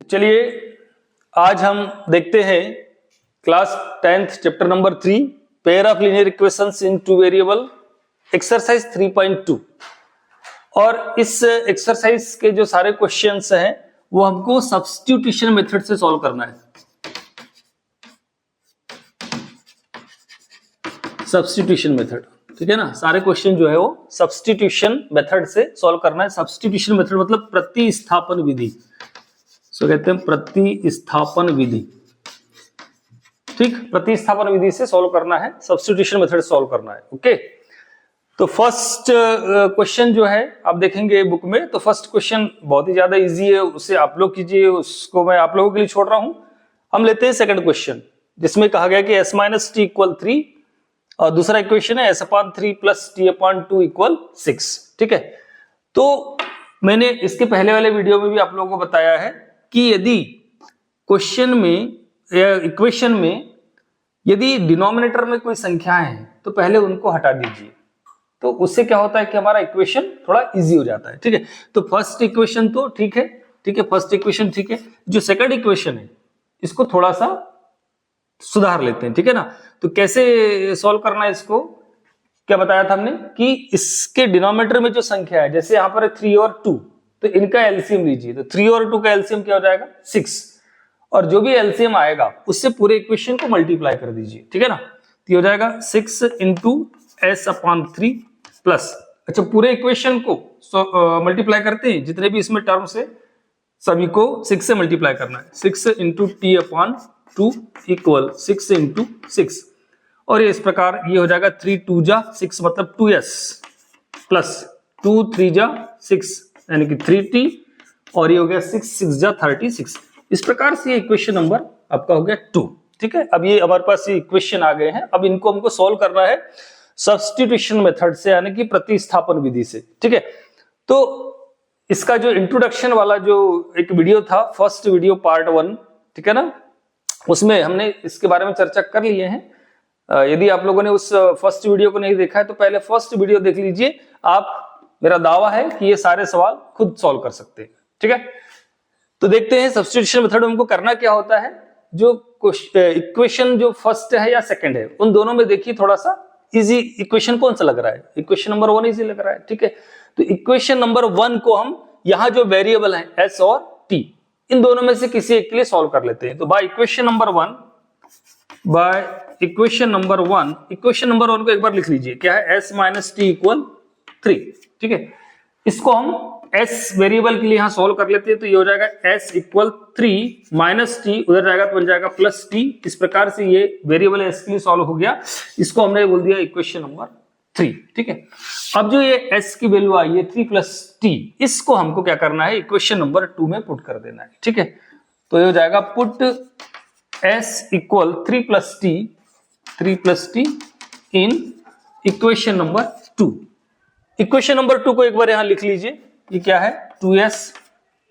चलिए आज हम देखते हैं class 10th chapter number 3 pair of linear equations in two variable exercise 3.2। और इस एक्सरसाइज के जो सारे क्वेश्चंस हैं वो हमको सब्स्टिट्यूशन मेथड से सॉल्व करना है। सब्स्टिट्यूशन मेथड, ठीक है ना। सारे क्वेश्चन जो है वो सब्स्टिट्यूशन मेथड से सॉल्व करना है। सब्स्टिट्यूशन मेथड मतलब प्रतिस्थापन विधि, सो कहते हैं प्रतिस्थापन विधि। ठीक, प्रतिस्थापन विधि से सॉल्व करना है, सब्स्टिट्यूशन मेथड से सॉल्व करना है। ओके, तो फर्स्ट क्वेश्चन जो है आप देखेंगे बुक में, तो फर्स्ट क्वेश्चन बहुत ही ज्यादा इजी है, उसे आप लोग कीजिए, उसको मैं आप लोगों के लिए छोड़ रहा हूं। हम लेते हैं सेकंड क्वेश्चन, जिसमें कहा गया कि s माइनस टी इक्वल 3 और दूसरा इक्वेशन है s/3 प्लस t/2 इक्वल 6। ठीक है, तो मैंने इसके पहले वाले वीडियो में भी आप लोगों को बताया है कि यदि क्वेश्चन में या इक्वेशन में यदि डिनोमिनेटर में कोई संख्याएं हैं तो पहले उनको हटा दीजिए, तो उससे क्या होता है कि हमारा इक्वेशन थोड़ा इजी हो जाता है। ठीक है, तो फर्स्ट इक्वेशन तो ठीक है, फर्स्ट इक्वेशन ठीक है। जो सेकंड इक्वेशन है इसको थोड़ा सा सुधार लेते हैं, ठीक है ना। तो कैसे सॉल्व करना है इसको, क्या बताया था हमने कि इसके डिनोमिनेटर में जो संख्या है, जैसे यहां पर 3 और 2, तो इनका एलसीएम लीजिए, तो 3 और 2 का एलसीएम क्या हो जाएगा 6, और जो भी एलसीएम आएगा उससे पूरे इक्वेशन को मल्टीप्लाई कर दीजिए, ठीक है ना। तो ये हो जाएगा 6 इंटू s/3 प्लस, अच्छा पूरे इक्वेशन को मल्टीप्लाई करते हैं, जितने भी इसमें टर्म्स है सभी को 6 से मल्टीप्लाई करना है। 6 इंटू t/2 इक्वल 6 इंटू 6, और ये इस प्रकार ये हो जाएगा 3 2 जा 6 मतलब 2s प्लस 2 3 जा 6 यानी कि 3t, और ये हो गया 6 6 जा 36। इस प्रकार से ये इक्वेशन नंबर आपका हो गया 2। ठीक है, अब ये हमारे पास ये इक्वेशन आ गए हैं, अब इनको हमको सॉल्व करना है सब्स्टिट्यूशन मेथड से, यानी कि प्रतिस्थापन विधि से। ठीक है, तो इसका जो इंट्रोडक्शन वाला जो एक वीडियो था, फर्स्ट वीडियो पार्ट 1, ठीक है ना, उसमें हमने इसके बारे में चर्चा कर लिए हैं। यदि आप लोगों ने उस फर्स्ट वीडियो को नहीं देखा है तो पहले फर्स्ट वीडियो देख लीजिए आप। मेरा दावा है कि ये सारे सवाल खुद सॉल्व कर सकते हैं। ठीक है, तो देखते हैं सब्स्टिट्यूशन मेथड में हमको करना क्या होता है। जो इक्वेशन जो फर्स्ट है या सेकंड है, उन दोनों में देखिए थोड़ा सा इजी इक्वेशन कौन सा लग रहा है, इक्वेशन नंबर 1 इजी लग रहा है। ठीक है, तो इक्वेशन नंबर 1 को हम यहाँ जो वेरिएबल है s और t, इन दोनों में से किसी एक के लिए सॉल्व कर लेते हैं। तो बाय इक्वेशन नंबर 1 को एक बार लिख लीजिए, क्या है s माइनस टी इक्वल 3। ठीक है, इसको हम s वेरिएबल के लिए यहां सॉल्व कर लेते हैं, तो ये हो जाएगा s इक्वल 3 माइनस टी, उधर जाएगा तो बन जाएगा प्लस टी। इस प्रकार से ये वेरिएबल s के लिए सॉल्व हो गया, इसको हमने बोल दिया इक्वेशन नंबर 3। ठीक है, अब जो ये s की वैल्यू आई है 3 प्लस टी, इसको हमको क्या करना है इक्वेशन नंबर 2 में पुट कर देना है। ठीक है, तो ये हो जाएगा put s equal 3 plus T in equation number 2। Equation number 2 को एक बार यहां लिख लीजिए, ये क्या है 2s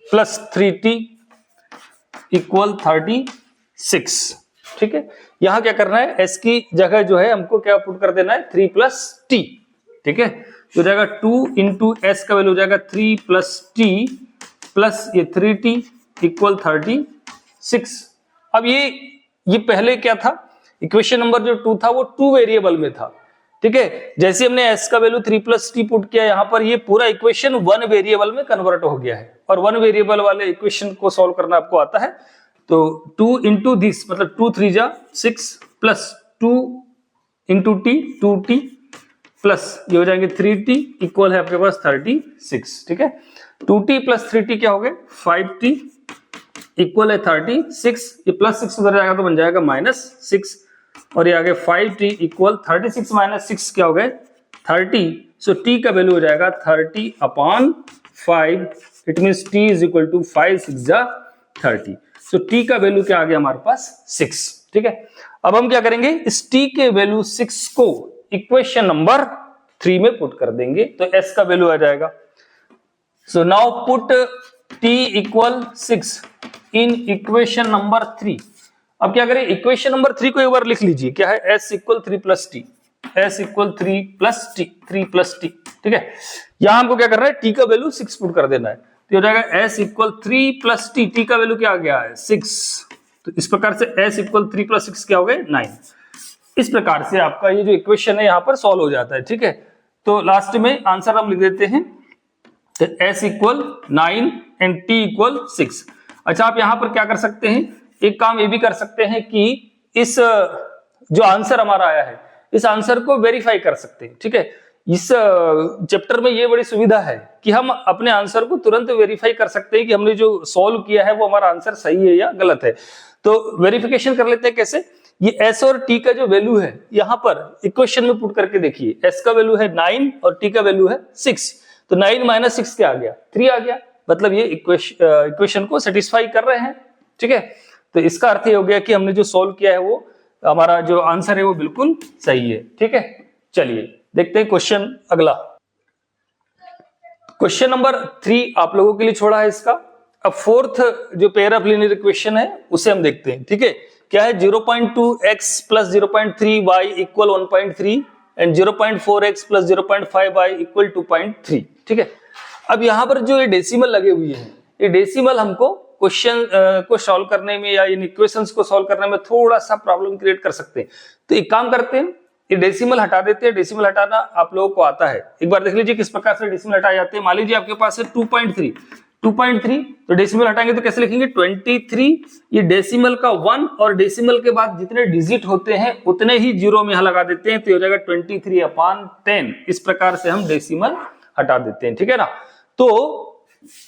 प्लस 3t इक्वल 36। ठीक है, यहां क्या करना है, s की जगह जो है हमको क्या पुट कर देना है 3 प्लस t। ठीक है, तो हो जाएगा 2 इंटू एस का वैल्यू हो जाएगा 3 प्लस t प्लस ये 3t इक्वल 36। अब ये पहले क्या था, इक्वेशन नंबर जो 2 था वो 2 वेरिएबल में था। ठीक है, जैसे हमने s का वैल्यू 3 प्लस टी पुट किया, यहां पर ये पूरा इक्वेशन 1 वेरिएबल में कन्वर्ट हो गया है, और 1 वेरिएबल वाले इक्वेशन को सॉल्व करना आपको आता है। तो 2 इंटू दिस मतलब 2 3 जा 6 plus 2 into T 2t plus ये हो जाएंगे 3t इक्वल है आपके पास 36। ठीक है, 2t प्लस 3t क्या हो गए 5t इक्वल है 36, ये प्लस 6 उधर जाएगा तो बन जाएगा -6, और ये आगे 5t इक्वल 36 माइनस 6 क्या हो गए 30। सो t का वैल्यू हो जाएगा 30/5, it means t is equal to 5 6 जा 30। सो t का वैल्यू क्या आ गया हमारे पास 6। ठीक है, अब हम क्या करेंगे, इस t के वैल्यू 6 को इक्वेशन नंबर 3 में पुट कर देंगे, तो s का वैल्यू आ जाएगा। So now put t equal 6 in equation number 3। अब क्या करें, इक्वेशन नंबर 3 को एक बार लिख लीजिए, क्या है s equal 3 plus T, s equal 3 plus T. ठीक है, यहां हमको क्या करना है, t का वैल्यू 6 पुट कर देना है। तो हो जाएगा s equal 3 plus T, T का वैल्यू क्या आ गया है 6, तो इस प्रकार से s इक्वल 3 प्लस 6 क्या हो गए 9। इस प्रकार से आपका ये जो इक्वेशन है यहाँ पर सॉल्व हो जाता है, ठीक है। तो लास्ट में आंसर हम लिख देते हैं, तो s equal 9 and t equal 6। अच्छा, आप यहां पर क्या कर सकते हैं, एक काम ये भी कर सकते हैं कि इस जो आंसर हमारा आया है इस आंसर को वेरीफाई कर सकते हैं, ठीक है। इस चैप्टर में ये बड़ी सुविधा है कि हम अपने आंसर को तुरंत वेरीफाई कर सकते हैं कि हमने जो सॉल्व किया है वो हमारा आंसर सही है या गलत है। तो वेरिफिकेशन कर लेते हैं कैसे, ये s और t का जो वैल्यू है यहाँ पर इक्वेशन में पुट करके देखिए, s का वैल्यू है 9 और t का वैल्यू है 6, तो 9 माइनस 6 क्या आ गया 3 आ गया, मतलब ये इक्वेशन को सेटिस्फाई कर रहे हैं, ठीक है। तो इसका अर्थ ये हो गया कि हमने जो सॉल्व किया है वो हमारा जो आंसर है वो बिल्कुल सही है, ठीक है। चलिए देखते हैं क्वेश्चन अगला। क्वेश्चन नंबर 3 आप लोगों के लिए छोड़ा है इसका। अब फोर्थ जो पेयर ऑफ लीनियर इक्वेशन है उसे हम देखते हैं, ठीक है। क्या है 0.2x plus 0.3y equal 1.3 and 0.4x plus 0.5y equal 2.3, ठीक है। अब यहां पर जो ये डेसिमल लगे हुए हैं, ये डेसिमल हमको क्वेश्चन को सॉल्व करने में या इन इक्वेशंस को सॉल्व करने में थोड़ा सा प्रॉब्लम क्रिएट कर सकते हैं। तो एक काम करते हैं, ये डेसिमल हटा देते हैं। डेसिमल हटाना आप लोगों को आता है, एक बार देख लीजिए किस प्रकार से डेसिमल हटाए जाते हैं। मान लीजिए आपके पास है 2.3, तो डेसिमल हटाएंगे तो कैसे लिखेंगे 23, ये डेसिमल का 1 और डेसिमल के बाद जितने डिजिट होते हैं उतने ही जीरो में यहां लगा देते हैं, तो हो जाएगा 23/10। इस प्रकार से हम डेसिमल हटा देते हैं, ठीक है ना। तो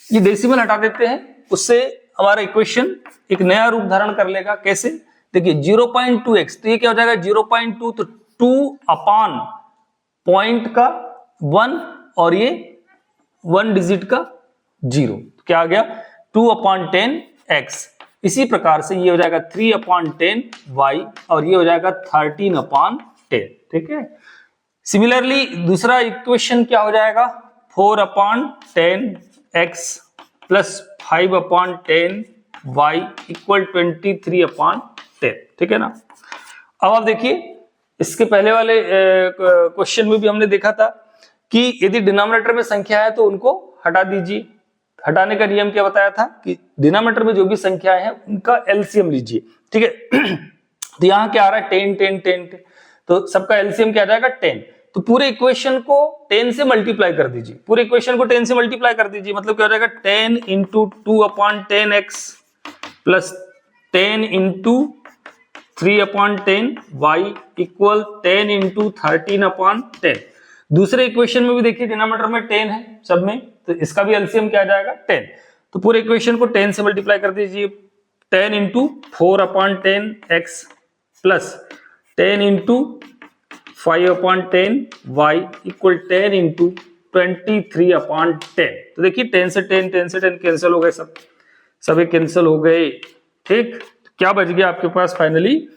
ये डेसिमल हटा देते हैं, उससे हमारा इक्वेशन एक नया रूप धारण कर लेगा। कैसे, देखिए 0.2x, तो ये क्या हो जाएगा 0.2, तो 2 अपान पॉइंट का 1 और ये 1 डिजिट का 0, तो क्या आ गया 2/10x। इसी प्रकार से ये हो जाएगा 3/10y और ये हो जाएगा 13/10, ठीक है। सिमिलरली दूसरा इक्वेशन क्या हो जाएगा 4/10x प्लस 5/10y इक्वल 23/10, ठीक है ना। अब आप देखिए इसके पहले वाले क्वेश्चन में भी हमने देखा था कि यदि डिनोमिनेटर में संख्या है तो उनको हटा दीजिए। हटाने का नियम क्या बताया था कि डिनोमिनेटर में जो भी संख्याएं हैं उनका एलसीएम लीजिए, ठीक है। तो यहां क्या आ रहा है 10, तो सबका एलसीएम क्या आ जाएगा 10। तो पूरे इक्वेशन को 10 से मल्टीप्लाई कर दीजिए, पूरे इक्वेशन को 10 से मल्टीप्लाई कर दीजिए, मतलब क्या हो जाएगा 10 into 2/10x plus 10 into 3/10y equal 10 into 13/10। दूसरे इक्वेशन में भी देखिए डिनोमिनेटर में 10 है सब में, तो इसका भी एलसीएम क्या आ जाएगा 10। तो पूरे इक्वेशन को 10 से मल्टीप्लाई कर दीजिए, 10 into 4/10x plus 10 into 5/10y equal 10 into 23/10। तो देखिए 10 से 10 कैंसिल हो गए, सब कैंसिल हो गए, ठीक। तो क्या बच गया आपके पास फाइनली,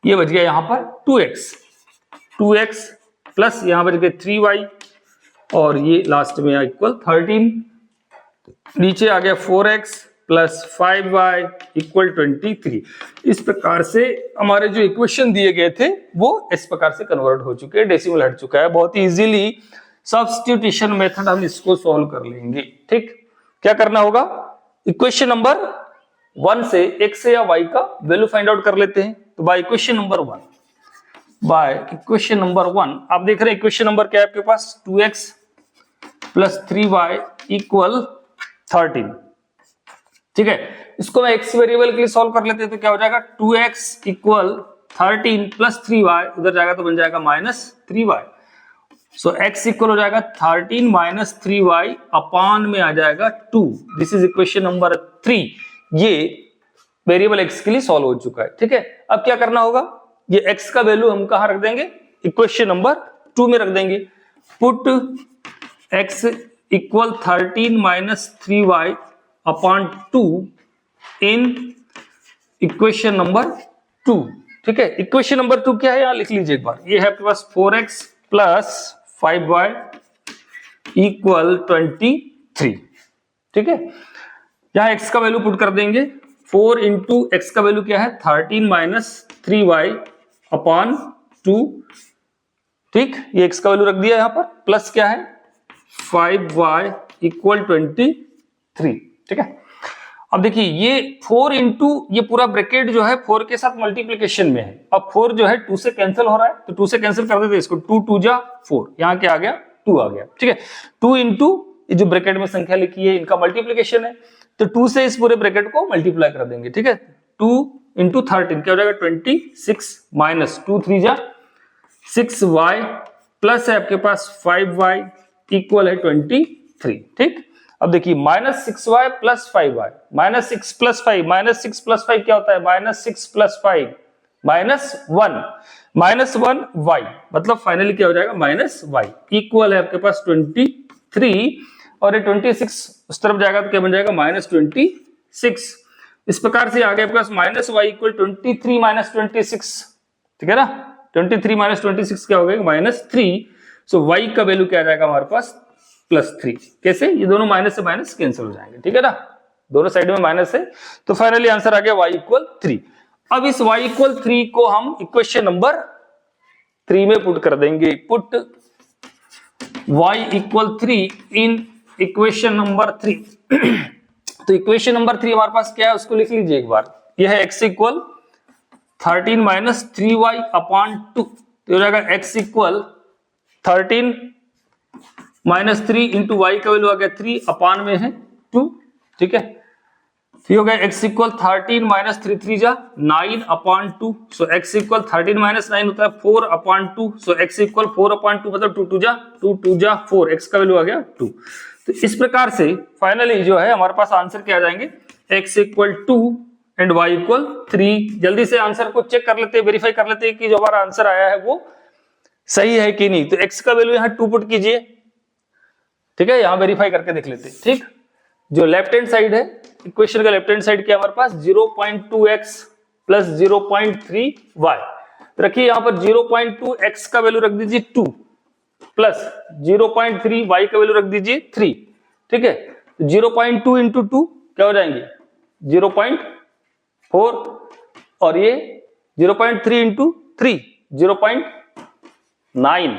ये बच गया यहाँ पर 2x प्लस यहाँ बच गए 3y और ये लास्ट में इक्वल 13, नीचे आ गया 4x प्लस 5y इक्वल 23। इस प्रकार से हमारे जो इक्वेशन दिए गए थे वो इस प्रकार से कन्वर्ट हो चुके हैं, डेसिमल हट चुका है। बहुत ही इजीली सब्स्टिट्यूशन मेथड हम इसको सॉल्व कर लेंगे, ठीक। क्या करना होगा, इक्वेशन नंबर 1 से x या y का वैल्यू फाइंड आउट कर लेते हैं। तो बाय इक्वेशन नंबर 1 आप देख रहे हैं इक्वेशन नंबर क्या है आपके पास 2x प्लस 3y इक्वल 13, ठीक है। इसको मैं x वेरिएबल के लिए सॉल्व कर लेते हैं, तो क्या हो जाएगा 2x इक्वल 13 प्लस 3y, उधर जाएगा तो बन जाएगा -3y। सो x इक्वल हो जाएगा 13 माइनस 3y अपान में आ जाएगा 2। This is equation number 3। ये वेरिएबल x के लिए सॉल्व हो चुका है, ठीक है। अब क्या करना होगा, ये x का वैल्यू हम कहां रख देंगे, इक्वेशन नंबर 2 में रख देंगे। Put x equal 13 minus 3y upon 2 in equation number 2, ठीक है। इक्वेशन नंबर 2 क्या है यहां लिख लीजिए एक बार, ये है आपके पास 4x प्लस 5y इक्वल 23, ठीक है। यहां x का वैल्यू पुट कर देंगे, 4 इंटू एक्स का वैल्यू क्या है 13 माइनस 3y अपॉन 2, ठीक। ये x का वैल्यू रख दिया यहां पर, प्लस क्या है 5y इक्वल 23, 3, ठीक है। अब देखिए ये 4 इंटू ये पूरा ब्रैकेट जो है 4 के साथ मल्टीप्लीकेशन में है। अब 4 जो है 2 से कैंसिल हो रहा है, तो 2 से कैंसिल कर देते इसको, 2 2 जा 4, यहाँ क्या आ गया 2 आ गया, ठीक है। 2 इंटू ये जो ब्रैकेट में संख्या लिखी है इनका मल्टीप्लीकेशन है, तो 2 से इस पूरे ब्रैकेट को मल्टीप्लाई कर देंगे, ठीक है। 2 इंटू 13 क्या हो जाएगा 26 माइनस 2 3 जा 6y प्लस है आपके पास 5y इक्वल है 23, ठीक। अब देखिए -6y plus 5y, -6 plus 5, -6 plus 5 क्या होता है -6 प्लस 5 -1 y, मतलब फाइनली क्या हो जाएगा -y इक्वल है आपके पास 23, और ये 26 उस तरफ जाएगा तो क्या बन जाएगा -26। इस प्रकार से आगे आपके पास -y इक्वल 23 माइनस 26, ठीक है ना। 23 माइनस 26 क्या हो गया -3, सो y का वैल्यू क्या आ जाएगा हमारे पास +3। कैसे, ये दोनों माइनस से माइनस कैंसिल हो जाएंगे, ठीक है ना, दोनों साइड में माइनस है, तो फाइनली आंसर आ गया y इक्वल 3। अब इस y इक्वल 3 को हम इक्वेशन नंबर 3 में पुट कर देंगे, put y equal 3 in equation number 3। तो इक्वेशन नंबर 3 हमारे पास क्या है उसको लिख लीजिए एक बार, यह है x equal 13 minus 3y upon 2, तो हो जाएगा x equal 13 minus 3 into Y का वैल्यू आ गया 3 अपान में है 2, ठीक है। फिर हो गया x इक्वल 13 माइनस 3 3 जा 9 अपॉन 2, सो x इक्वल 13 माइनस 9 होता है 4 अपॉन 2, सो x इक्वल 4 अपॉन 2 मतलब 2 2 जा 4, x का वैल्यू आ गया 2। तो इस प्रकार से फाइनली जो है हमारे पास आंसर क्या आ जाएंगे, x equal 2 and y equal 3। जल्दी से आंसर को चेक कर लेते हैं, वेरीफाई कर लेते हैं कि जो हमारा आंसर आया है वो सही है कि नहीं। तो x का वैल्यू यहाँ 2 पुट कीजिए, ठीक है, यहां वेरीफाई करके देख लेते हैं, ठीक। जो लेफ्ट हैंड साइड है इक्वेशन का लेफ्ट हैंड साइड क्या हमारे पास 0.2x प्लस 0.3y, रखिए यहां पर 0.2x का वैल्यू रख दीजिए 2 प्लस 0.3y का वैल्यू रख दीजिए 3, ठीक है। 0.2 इंटू 2 क्या हो जाएंगे 0.4, और ये 0.3 इंटू 3 0.9,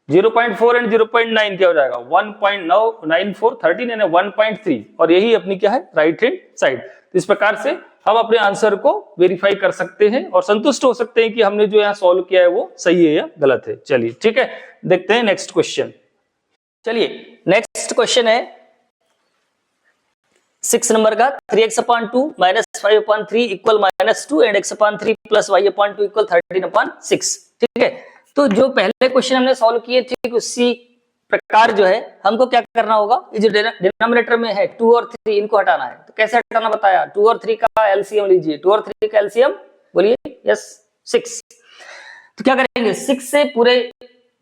0.4 एंड 0.9 क्या हो जाएगा 1.94 13 यानी 1.3, और यही अपनी क्या है राइट हैंड साइड। तो इस प्रकार से हम अपने आंसर को वेरीफाई कर सकते हैं और संतुष्ट हो सकते हैं कि हमने जो यहाँ सॉल्व किया है वो सही है या गलत है। चलिए ठीक है, देखते हैं नेक्स्ट क्वेश्चन। चलिए नेक्स्ट क्वेश्चन है 6 नंबर का 3x/2 minus 5/3 equal -2 and x/3 plus y/2 equal 13/6, ठीक है। तो जो पहले क्वेश्चन हमने सॉल्व किए ठीक उसी प्रकार जो है हमको क्या करना होगा, ये जो डिनोमिनेटर में है 2 और 3 इनको हटाना है। तो कैसे हटाना बताया, 2 और 3 का एलसीएम लीजिए, 2 और 3 का एलसीएम बोलिए, यस 6। तो क्या करेंगे 6 से पूरे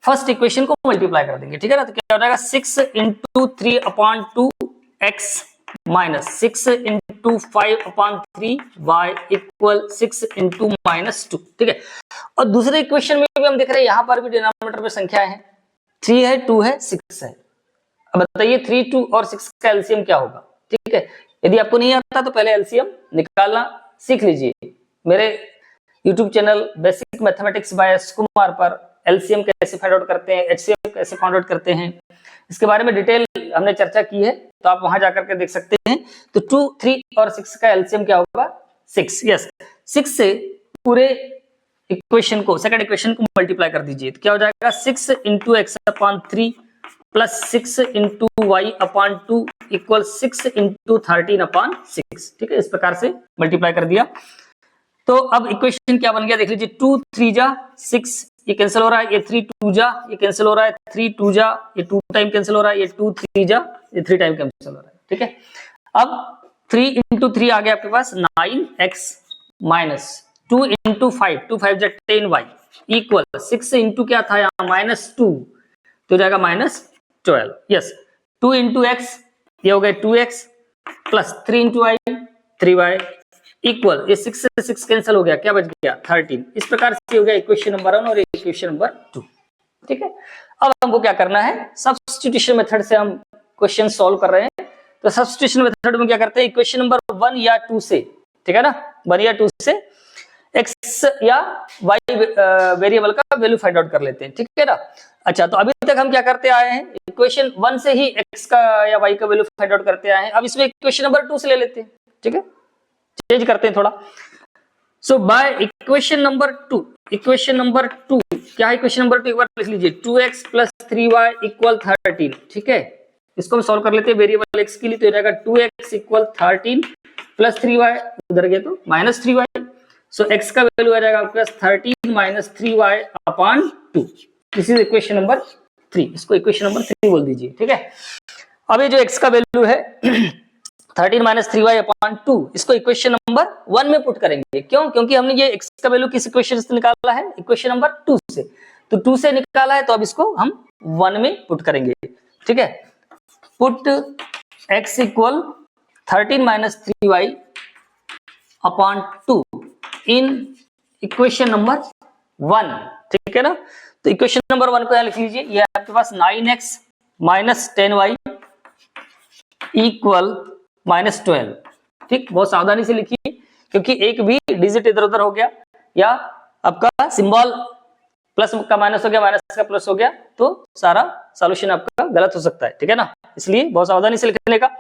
फर्स्ट इक्वेशन को मल्टीप्लाई कर देंगे, ठीक है ना। तो क्या हो जाएगा 6 into 3/2 x minus 6 into 5/3 y equal 6 into -2, ठीक है। और दूसरे इक्वेशन में भी हम देख रहे हैं यहाँ पर भी डिनोमिनेटर में संख्या है, 3 है 2 है 6 है। अब बताइए 3 2 और 6 का एलसीएम क्या होगा, ठीक है। यदि आपको नहीं आता तो पहले एलसीएम निकालना सीख लीजिए। मेरे YouTube channel basic mathematics by S Kumar पर एलसीएम कैसे फाइंड आउट करते हैं, एचसीएफ कैसे फाइंड आउट करते हैं, इसके बारे में डिटेल हमने चर्चा की है, तो आप वहां जाकर के देख सकते हैं। तो 2 3 और 6 का एलसीएम क्या होगा 6, यस 6 से पूरे इक्वेशन को सेकंड इक्वेशन को मल्टीप्लाई कर दीजिए। तो क्या हो जाएगा 6 into x/3 plus 6 into y/2 equal 6 into 13/6, ठीक है। इस प्रकार से मल्टीप्लाई कर दिया। तो अब इक्वेशन क्या बन गया देख लीजिए, 2 3 जा 6 ये कैंसिल हो रहा है, ये 3 2 जा ये कैंसिल हो रहा है, 3 2 जा ये 2 टाइम कैंसिल हो रहा है, ये 2 3 जा ये 3 टाइम कैंसिल हो रहा है, ठीक है। अब 3 इंटू 3 आ गया आपके पास 9x माइनस 2 इंटू 5 2 5 जा 10y इक्वल 6 इंटू क्या था यहाँ -2 तो जाएगा -12, यस 2 इंटू x ये हो गया 2x plus 3 into y 3y equal ये 6 से 6 कैंसिल हो गया, क्या बच गया 13। इस प्रकार से हो गया इक्वेशन नंबर 1 और इक्वेशन नंबर 2, ठीक है। अब हमको क्या करना है, सब्स्टिट्यूशन मेथड से हम क्वेश्चन सॉल्व कर रहे हैं। तो सब्स्टिट्यूशन मेथड में क्या करते हैं, इक्वेशन नंबर 1 या 2 से, ठीक है ना, 1 या 2 से x या y वेरिएबल का वैल्यू फाइंड आउट कर लेते हैं, ठीक है ना। अच्छा, तो अभी तक हम क्या करते आए हैं, इक्वेशन 1 से ही x का या y का वैल्यू फाइंड आउट करते आए हैं। अब इसमें इक्वेशन नंबर 2 से ले लेते हैं, ठीक है, चेंज करते हैं थोड़ा। So by equation number 2, equation number 2 क्या है, इक्वेशन नंबर 2 एक बार लिख लीजिए, 2x + 3y = 13, ठीक है। इसको हम सॉल्व कर लेते हैं वेरिएबल x के लिए, तो ये रहेगा 2x = 13 + 3y, उधर गए तो -3y, सो x का वैल्यू आ जाएगा आपके पास 13 - 3y/2। This is equation number 3, इसको इक्वेशन नंबर 3 बोल दीजिए, ठीक है। अब ये जो x का वैल्यू है 13 - 3y/2, इसको इक्वेशन नंबर 1 में पुट करेंगे। क्यों? क्योंकि हमने ये x का वैल्यू किस इक्वेशन से निकाला है, इक्वेशन नंबर 2 से, तो 2 से निकाला है, तो अब इसको हम 1 में पुट करेंगे, ठीक है। Put x = 13 - 3y/2 in equation number 1, ठीक है ना। तो इक्वेशन नंबर 1 को यहां लिख लीजिए, ये आपके पास 9x - 10y = -12, ठीक, बहुत सावधानी से लिखिए, क्योंकि एक भी डिजिट इधर उधर हो गया या आपका सिंबल प्लस का माइनस हो गया, माइनस का प्लस हो गया, तो सारा सॉल्यूशन आपका गलत हो सकता है, ठीक है ना, इसलिए बहुत सावधानी से लिखने का।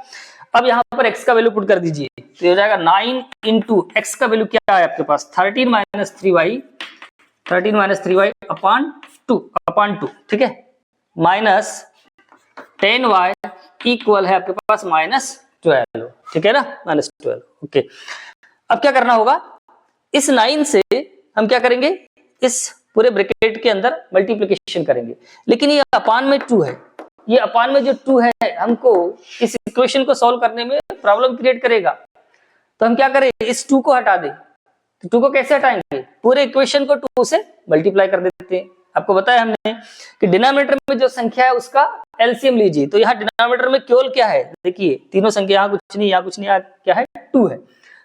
अब यहाँ पर x का वैल्यू पुट कर दीजिए, तो हो जाएगा 9 × x का वैल्यू क्या है आपके पास 13 - 3y/2, ठीक है, -10y इक्वल है आपके पास -12, ठीक है ना, -12, ओके। अब क्या करना होगा, इस 9 से हम क्या करेंगे, इस पूरे ब्रैकेट के अंदर मल्टीप्लिकेशन करेंगे, लेकिन ये अपान में 2 है, ये अपान में जो 2 है हमको इस इक्वेशन को सॉल्व करने में प्रॉब्लम क्रिएट करेगा। तो हम क्या करें, इस 2 को हटा दें। तो 2 को कैसे हटाएंगे, पूरे इक्वेशन को 2 से मल्टीप्लाई कर देते हैं। आपको बताया हमने कि डिनोमिनेटर में जो संख्या है उसका एलसीएम लीजिए, तो यहाँ डिनोमिनेटर में केवल क्या है, देखिए तीनों संख्या, यहाँ कुछ नहीं, यहाँ कुछ नहीं, यहाँ क्या है 2 है,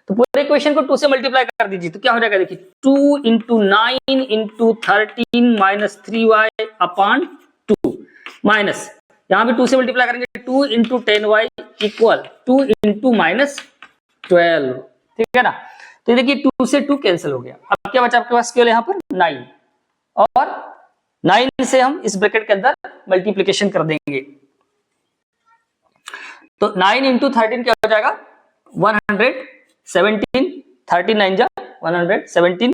तो पूरे इक्वेशन को 2 से मल्टीप्लाई कर दीजिए, तो क्या हो जाएगा, देखिए 2 × 9 × 13 - 3y/2 माइनस, यहाँ भी 2 से मल्टीप्लाई करेंगे, 2 × 10y = 2 × -12, ठीक है ना। तो देखिए 2 से 2 कैंसिल हो गया, अब क्या बचा आपके पास, केवल यहाँ पर 9, और 9 से हम इस ब्रैकेट के अंदर मल्टीप्लिकेशन कर देंगे, तो 9 × 13 क्या हो जाएगा 117, 13 9 जा 117,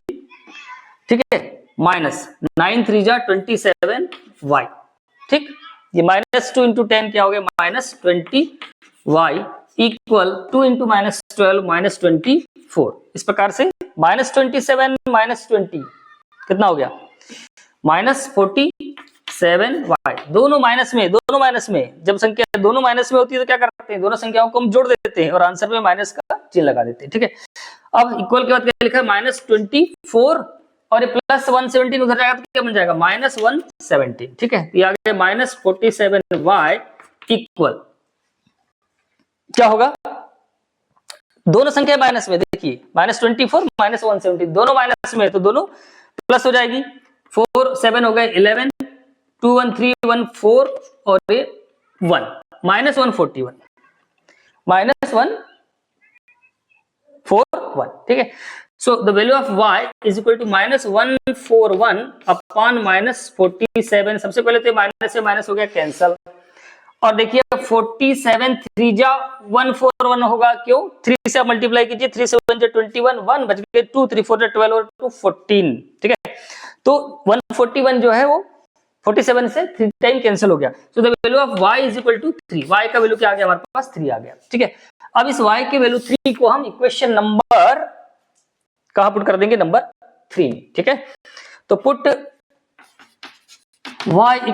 ठीक है, माइनस 9 3 जा 27y, ठीक, ये -2 × 10 क्या हो गया -20y इक्वल 2 × -12 -24, इस प्रकार से -27 -20 कितना हो गया -47y, दोनों माइनस में, जब संख्या दोनों माइनस में होती है तो क्या करते हैं, दोनों संख्याओं को हम जोड़ देते हैं और आंसर में माइनस का चिन्ह लगा देते हैं, ठीक है। अब इक्वल के बाद क्या लिखा है -24 और ये +117 उधर जाएगा तो क्या बन जाएगा -117, ठीक है, ये आ गया -47y इक्वल क्या होगा, दोनों संख्या माइनस में, देखिए -24 -117 दोनों माइनस में, तो दोनों प्लस हो जाएगी, 4 7 हो गए 11, 2 1 3 1 4 और ये 1 -141 -141, ठीक है। So the value of y is equal to -141 upon -47, सबसे पहले तो माइनस से माइनस हो गया कैंसल, और देखिए 47 3 जा 141 होगा, क्यों 3 से आप मल्टीप्लाई कीजिए, 3 से 1 जा 21, 1 बच गए 2 3 4 जा 12 और 2 14, ठीक है। तो 141 जो है वो 47 से 3 टाइम कैंसिल हो गया, so the value of y is equal to 3, y का वैल्यू क्या आ गया हमारे पास 3 आ गया, ठीक है। अब इस y के वैल्यू 3 को हम इक्वेशन नंबर कहां पुट कर देंगे, नंबर 3, ठीक है। तो put y =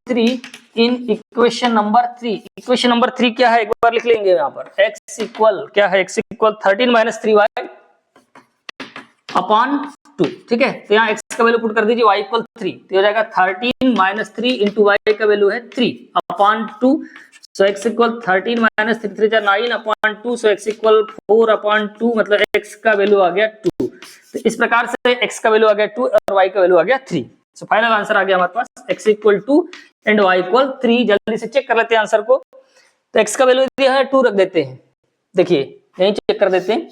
3 in equation number 3, equation number 3 क्या है एक बार लिख लेंगे यहाँ पर, x इक्वल क्या है, x इक्वल 13 - 3y/2, ठीक है। तो यहाँ x का वैल्यू पुट कर दीजिए, y = 3, तो हो जाएगा 13 - 3 × y का वैल्यू है 3/2, सो x = 13 - 3 3 9 9/2, सो x = 4/2, मतलब x का वैल्यू आ गया 2, तो इस प्रकार से x का वैल्यू आ गया 2 और y का वैल्यू आ गया 3, सो फाइनल आंसर आ गया हमारे पास x = 2 एंड y = 3। जल्दी से चेक कर लेते हैं आंसर को, तो x का वैल्यू दिया है 2 रख देते हैं, देखिए यहीं चेक कर देते हैं,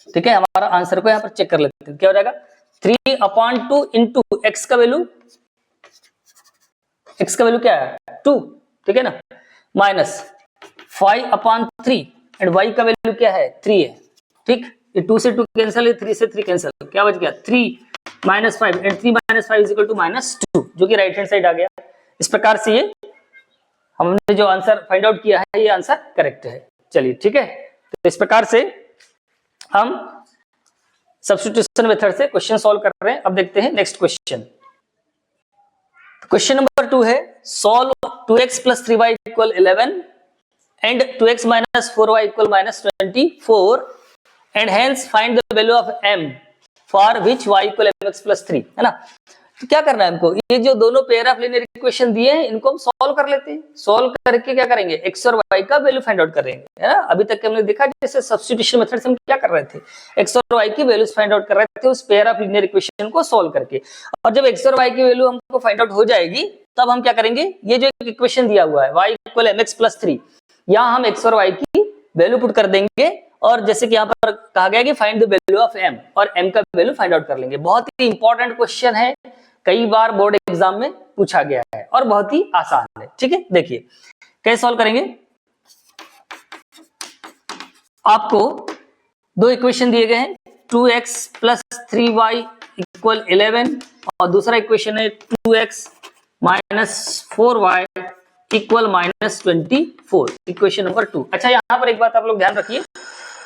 ठीक है, हमारा आंसर को यहाँ पर चेक कर लेते हैं, क्या हो जाएगा 3/2 इंटू x का वैल्यू x का वैल्यू क्या है 2, ठीक है ना, माइनस 5/3 एंड y का वैल्यू क्या है 3 है, ठीक, ये 2 से 2 कैंसिल है, 3 से 3 कैंसिल, क्या बच गया 3 - 5 एंड 3 - 5 इज इक्वल टू -2, जो कि राइट हैंड साइड आ गया। इस प्रकार से ये हमने जो आंसर फाइंड आउट किया है ये आंसर करेक्ट है। चलिए ठीक है, तो इस प्रकार से हम सब्स्टिट्यूशन मेथड से क्वेश्चन सॉल्व कर रहे हैं। अब देखते हैं नेक्स्ट क्वेश्चन। क्वेश्चन नंबर 2 है solve 2x + 3y = 11 and 2x - 4y = -24 and hence find the value of m for which y = mx + 3, है ना। तो क्या करना है हमको, ये जो दोनों पेयर ऑफ लीनियर इक्वेशन दिए हैं इनको हम सॉल्व कर लेते हैं। सॉल्व करके क्या करेंगे, x और y का वैल्यू फाइंड आउट करेंगे, है ना। अभी तक हमने देखा जैसे सब्स्टिट्यूशन मेथड से हम क्या कर रहे थे, x और y की वैल्यूज फाइंड आउट कर रहे थे उस पेयर ऑफ लीनियर इक्वेशन को सॉल्व करके। और जब x और y की वैल्यू हमको फाइंड आउट हो जाएगी तब हम क्या करेंगे, ये जो एक इक्वेशन दिया हुआ है y = mx + 3, यहाँ हम x और y की वैल्यू पुट कर देंगे और जैसे कि यहाँ पर कहा गया कि find the value of m, और m का वैल्यू फाइंड आउट कर लेंगे। बहुत ही इंपॉर्टेंट क्वेश्चन है, कई बार बोर्ड एग्जाम में पूछा गया है और बहुत ही आसान है। ठीक है, देखिए कैसे सॉल्व करेंगे। आपको दो इक्वेशन दिए गए हैं, 2x + 3y = 11 और दूसरा इक्वेशन है 2x - 4y = -24, इक्वेशन नंबर 2। अच्छा, यहां पर एक बात आप लोग ध्यान रखिए,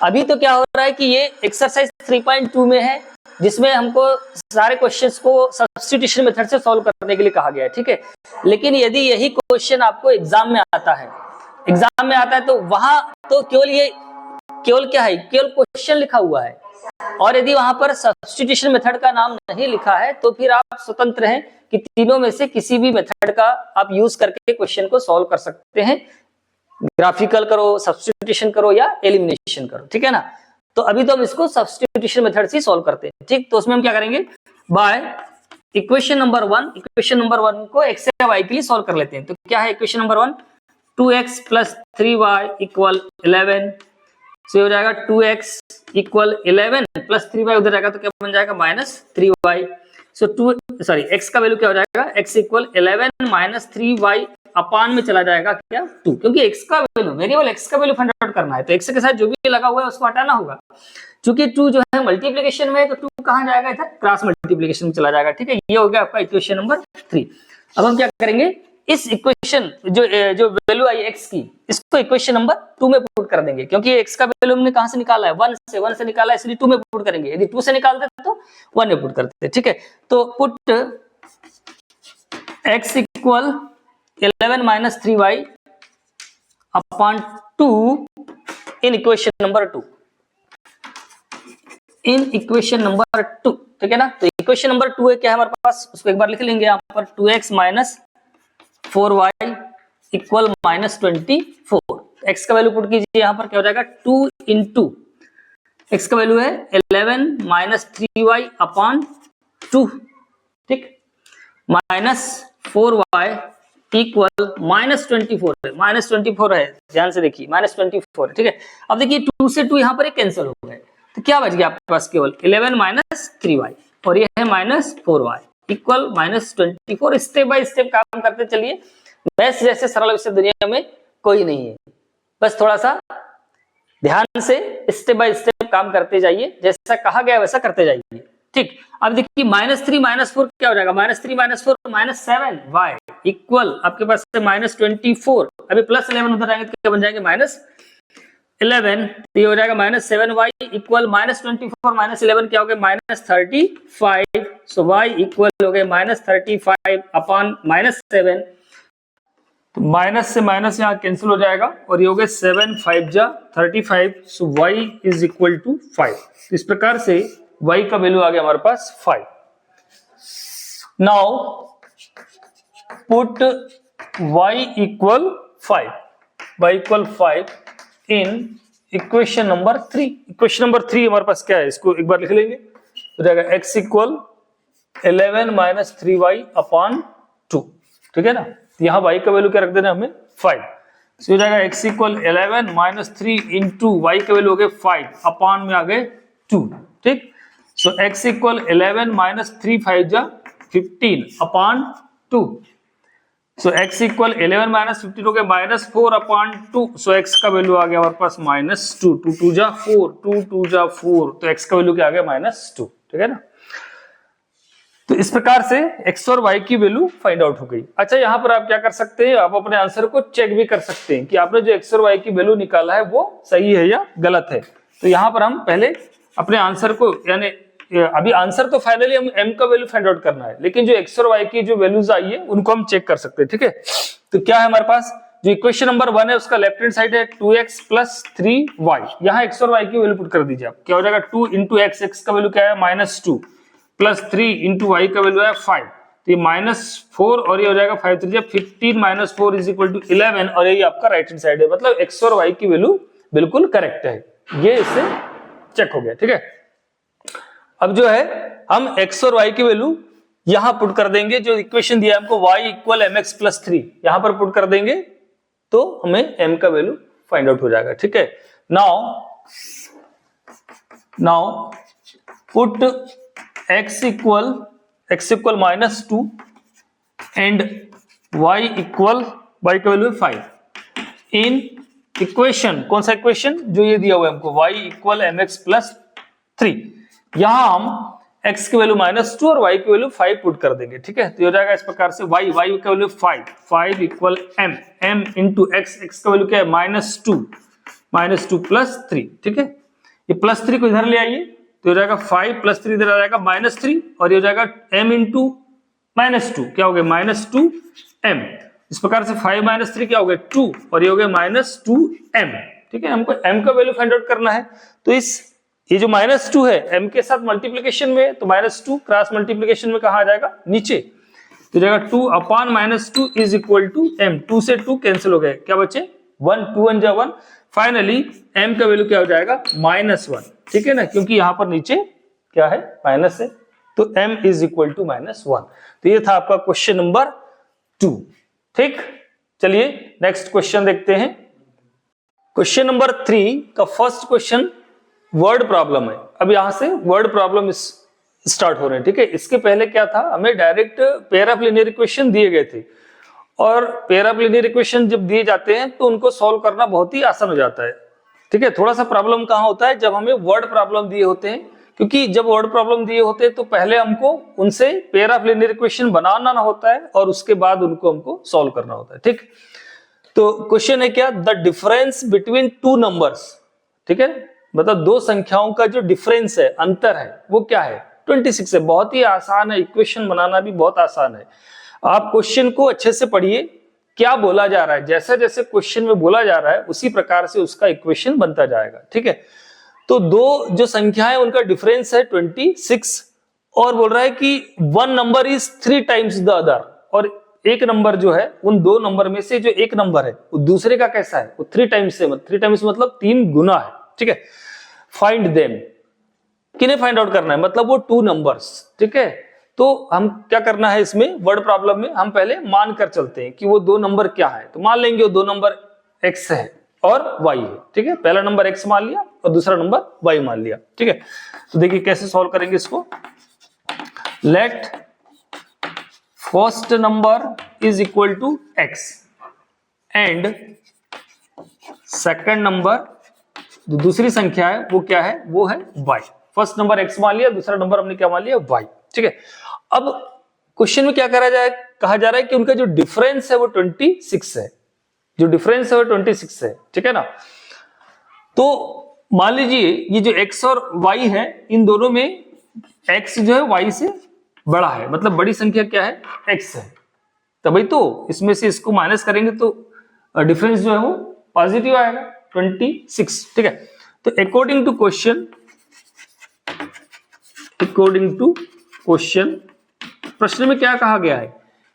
अभी तो क्या हो रहा है कि ये एक्सरसाइज 3.2 में है जिसमें हमको सारे क्वेश्चंस को सब्स्टिट्यूशन मेथड से सॉल्व करने के लिए कहा गया है। ठीक है, लेकिन यदि यही क्वेश्चन आपको एग्जाम में आता है, तो वहां तो केवल क्या है, केवल क्वेश्चन लिखा हुआ है, और यदि वहां पर सब्स्टिट्यूशन मेथड का नाम नहीं लिखा है तो फिर आप स्वतंत्र हैं कि तीनों में से किसी भी मेथड का आप यूज करके क्वेश्चन को सॉल्व कर सकते हैं। ग्राफिकल करो, सब्स्टिट्यूशन करो या एलिमिनेशन करो, ठीक है ना। तो अभी तो हम इसको सब्स्टिट्यूशन मेथड से सॉल्व करते हैं। ठीक, तो उसमें हम क्या करेंगे, बाय इक्वेशन नंबर 1 को x या y के लिए सॉल्व कर लेते हैं। तो क्या है equation number 1, 2x + 3y = 11, so हो जाएगा 2x = 11 + 3y उधर जाएगा तो क्या बन जाएगा -3y। सो x का वैल्यू क्या हो जाएगा, x = 11 - 3y अपान में चला जाएगा क्या 2, क्योंकि x का वैल्यू, वेरिएबल x का वैल्यू फाइंड आउट करना है तो x के साथ जो भी लगा हुआ है उसको हटाना होगा। चूंकि 2 जो है मल्टीप्लिकेशन में है तो 2 कहां जाएगा, इधर क्रॉस मल्टीप्लिकेशन में चला जाएगा। ठीक है, ये हो गया आपका इक्वेशन नंबर 3। अब हम क्या करेंगे, इस इक्वेशन जो वैल्यू आई x की, इसको इक्वेशन नंबर 2 में पुट कर देंगे, क्योंकि x का वैल्यू हमने कहां से निकाला है, 1 से निकाला है, इसलिए 2 में पुट करेंगे। यदि 2 से निकालते तो 1 में पुट करते। ठीक है, तो put x = 11 - 3y / 2 in equation number 2, ठीक है ना। तो इक्वेशन नंबर 2 है क्या है हमारे पास, उसको एक बार लिख लेंगे यहाँ पर, 2x - 4y = -24। x का वैल्यू पुट कीजिए, यहाँ पर क्या हो जाएगा 2 × x का वैल्यू है 11 - 3y / 2, ठीक, -4y = -24 है, -24 है, ध्यान से देखिए -24 है। ठीक है, अब देखिए 2 से 2 यहाँ पर कैंसिल हो गए तो क्या बच गया आपके पास, केवल 11 - 3y और ये है -4y = -24। स्टेप बाय स्टेप काम करते चलिए, मैथ्स जैसे सरल विषय दुनिया में कोई नहीं है, बस थोड़ा सा ध्यान से स्टेप बाय स्टेप काम करते जाइए, जैसा कहा गया वैसा करते जाइए। ठीक, अब देखिए -3 - 4 क्या हो जाएगा, -3 - 4 -7y = आपके पास -24, अभी +11 उधर जाएंगे तो क्या बन जाएंगे -11, तो ये हो जाएगा -7y = -24 - 11 क्या हो गया -35, सो y = हो गया -35 अपान -7, तो माइनस से माइनस यहाँ कैंसिल हो जाएगा और ये हो गया 7 × 5 = 35, सो y = 5। तो इस प्रकार से y का वैल्यू आ गया हमारे पास 5। Now put y = 5 in equation number 3। Equation number 3 हमारे पास क्या है, इसको एक बार लिख लेंगे, हो जाएगा x = 11 - 3y / 2, ठीक है ना। तो यहाँ y का वैल्यू क्या रख देना हमें 5, तो हो जाएगा x = 11 - 3 × y का वैल्यू हो गया 5 अपान में आ गए 2, ठीक। सो x = 11 - 3 × 5 = 15 अपान 2, सो x इक्वल 11 माइनस 15 हो गया -4/2। सो x का वैल्यू आ गया हमारे पास -2। 2 2 जा 4, 2 2 जा 4, तो x का वैल्यू क्या आ गया -2। ठीक है ना। तो इस प्रकार से x और y की वैल्यू फाइंड आउट हो गई। अच्छा, यहां पर आप क्या कर सकते हैं, आप अपने आंसर को चेक भी कर सकते हैं कि आपने जो x और y की वैल्यू निकाला है वो सही है या गलत है। तो यहां पर हम पहले अपने आंसर को, यानी अभी आंसर तो फाइनली हम m का वैल्यू फाइंड आउट करना है, लेकिन जो x और y की जो वैल्यूज आई है उनको हम चेक कर सकते हैं। ठीक है, तो क्या है हमारे पास, जो इक्वेशन नंबर 1 है उसका लेफ्ट हैंड साइड है 2x + 3y। यहाँ x और y की वैल्यू पुट कर दीजिए आप, क्या हो जाएगा 2 × x का वैल्यू क्या है -2 + 3 × y का वैल्यू है 5, तो ये -4 और ये हो जाएगा 5 3 15 - 4 = 11, और यही आपका राइट हैंड साइड है। मतलब x और y की वैल्यू बिल्कुल करेक्ट है, ये इससे चेक हो गया। ठीक है, अब जो है हम x और y की वैल्यू यहां पुट कर देंगे, जो इक्वेशन दिया है हमको y = mx + 3, यहां पर पुट कर देंगे तो हमें m का वैल्यू फाइंड आउट हो जाएगा। ठीक है, now put x equal -2 and y का वैल्यू 5 इन इक्वेशन, कौन सा इक्वेशन, जो ये दिया हुआ है हमको y = mx + 3। यहां हम x की वैल्यू -2 और y की वैल्यू 5 पुट कर देंगे। ठीक है, तो हो जाएगा इस प्रकार से y का वैल्यू 5 = m × x का वैल्यू क्या है -2 + 3। ठीक है, ये +3 को इधर ले आइए, तो हो जाएगा 5 + 3 इधर आ जाएगा -3, और ये हो जाएगा m × -2, क्या हो गया -2m। इस प्रकार से 5 - 3 क्या हो गया 2, और ये हो गया -2m। ठीक है, हमको m का वैल्यू फाइंड आउट करना है, तो ये जो -2 है m के साथ मल्टीप्लिकेशन में, तो -2 क्रॉस मल्टीप्लिकेशन में कहा आ जाएगा नीचे, तो जाएगा 2/-2 = m। 2 से 2 कैंसिल हो गए, क्या बचे 1, 2 1 जा 1, फाइनली m का वैल्यू क्या हो जाएगा -1। ठीक है ना, क्योंकि यहां पर नीचे क्या है माइनस है, तो m = -1। तो ये था आपका क्वेश्चन नंबर 2। ठीक, चलिए नेक्स्ट क्वेश्चन देखते हैं। क्वेश्चन नंबर 3 का फर्स्ट क्वेश्चन वर्ड प्रॉब्लम है। अब यहां से वर्ड प्रॉब्लम स्टार्ट हो रहे हैं। ठीक है, इसके पहले क्या था, हमें direct pair of linear equation दिए गए थे, और पेयर ऑफ लीनियर इक्वेशन जब दिए जाते हैं तो उनको सॉल्व करना बहुत ही आसान हो जाता है। ठीक है, थोड़ा सा प्रॉब्लम कहां होता है, जब हमें वर्ड प्रॉब्लम दिए होते हैं, क्योंकि जब वर्ड प्रॉब्लम दिए होते हैं तो पहले हमको उनसे पेयर ऑफ लीनियर इक्वेशन बनाना होता है और उसके बाद उनको हमको सॉल्व करना होता है। ठीक, तो क्वेश्चन है क्या, द डिफरेंस बिटवीन 2 नंबर्स। ठीक है, मतलब दो संख्याओं का जो डिफरेंस है, अंतर है, वो क्या है 26 है। बहुत ही आसान है, इक्वेशन बनाना भी बहुत आसान है। आप क्वेश्चन को अच्छे से पढ़िए, क्या बोला जा रहा है, जैसे जैसे क्वेश्चन में बोला जा रहा है उसी प्रकार से उसका इक्वेशन बनता जाएगा। ठीक है, तो दो जो संख्या है उनका डिफरेंस है 26, और बोल रहा है कि 1 number is 3 times the other, और एक नंबर जो है उन दो नंबर में से जो एक नंबर है वो दूसरे का कैसा है, वो 3 टाइम्स से, 3 टाइम्स मतलब 3 गुना है। ठीक है, फाइंड देम, किन्हें फाइंड आउट करना है, मतलब वो 2 नंबर्स। ठीक है, तो हम क्या करना है इसमें वर्ड प्रॉब्लम में, हम पहले मान कर चलते हैं कि वो 2 नंबर क्या है। तो मान लेंगे वो 2 नंबर x है और y है। ठीक है, पहला नंबर x मान लिया और दूसरा नंबर y मान लिया। ठीक है, तो देखिए कैसे सॉल्व करेंगे इसको। Let first number is equal to x and second number, जो दूसरी संख्या है वो क्या है, वो है y। फर्स्ट नंबर x मान लिया, दूसरा नंबर हमने क्या मान लिया y। ठीक है, अब क्वेश्चन में क्या कहा जा रहा है कि उनका जो डिफरेंस है वो 26 है, जो डिफरेंस है वो 26 है। ठीक है ना, तो मान लीजिए ये जो x और y है, इन दोनों में x जो है y से बड़ा है, मतलब बड़ी संख्या क्या है x है, तभी तो इसमें से इसको माइनस करेंगे तो डिफरेंस जो है वो पॉजिटिव आएगा 26। ठीक है, तो अकॉर्डिंग टू क्वेश्चन, प्रश्न में क्या कहा गया है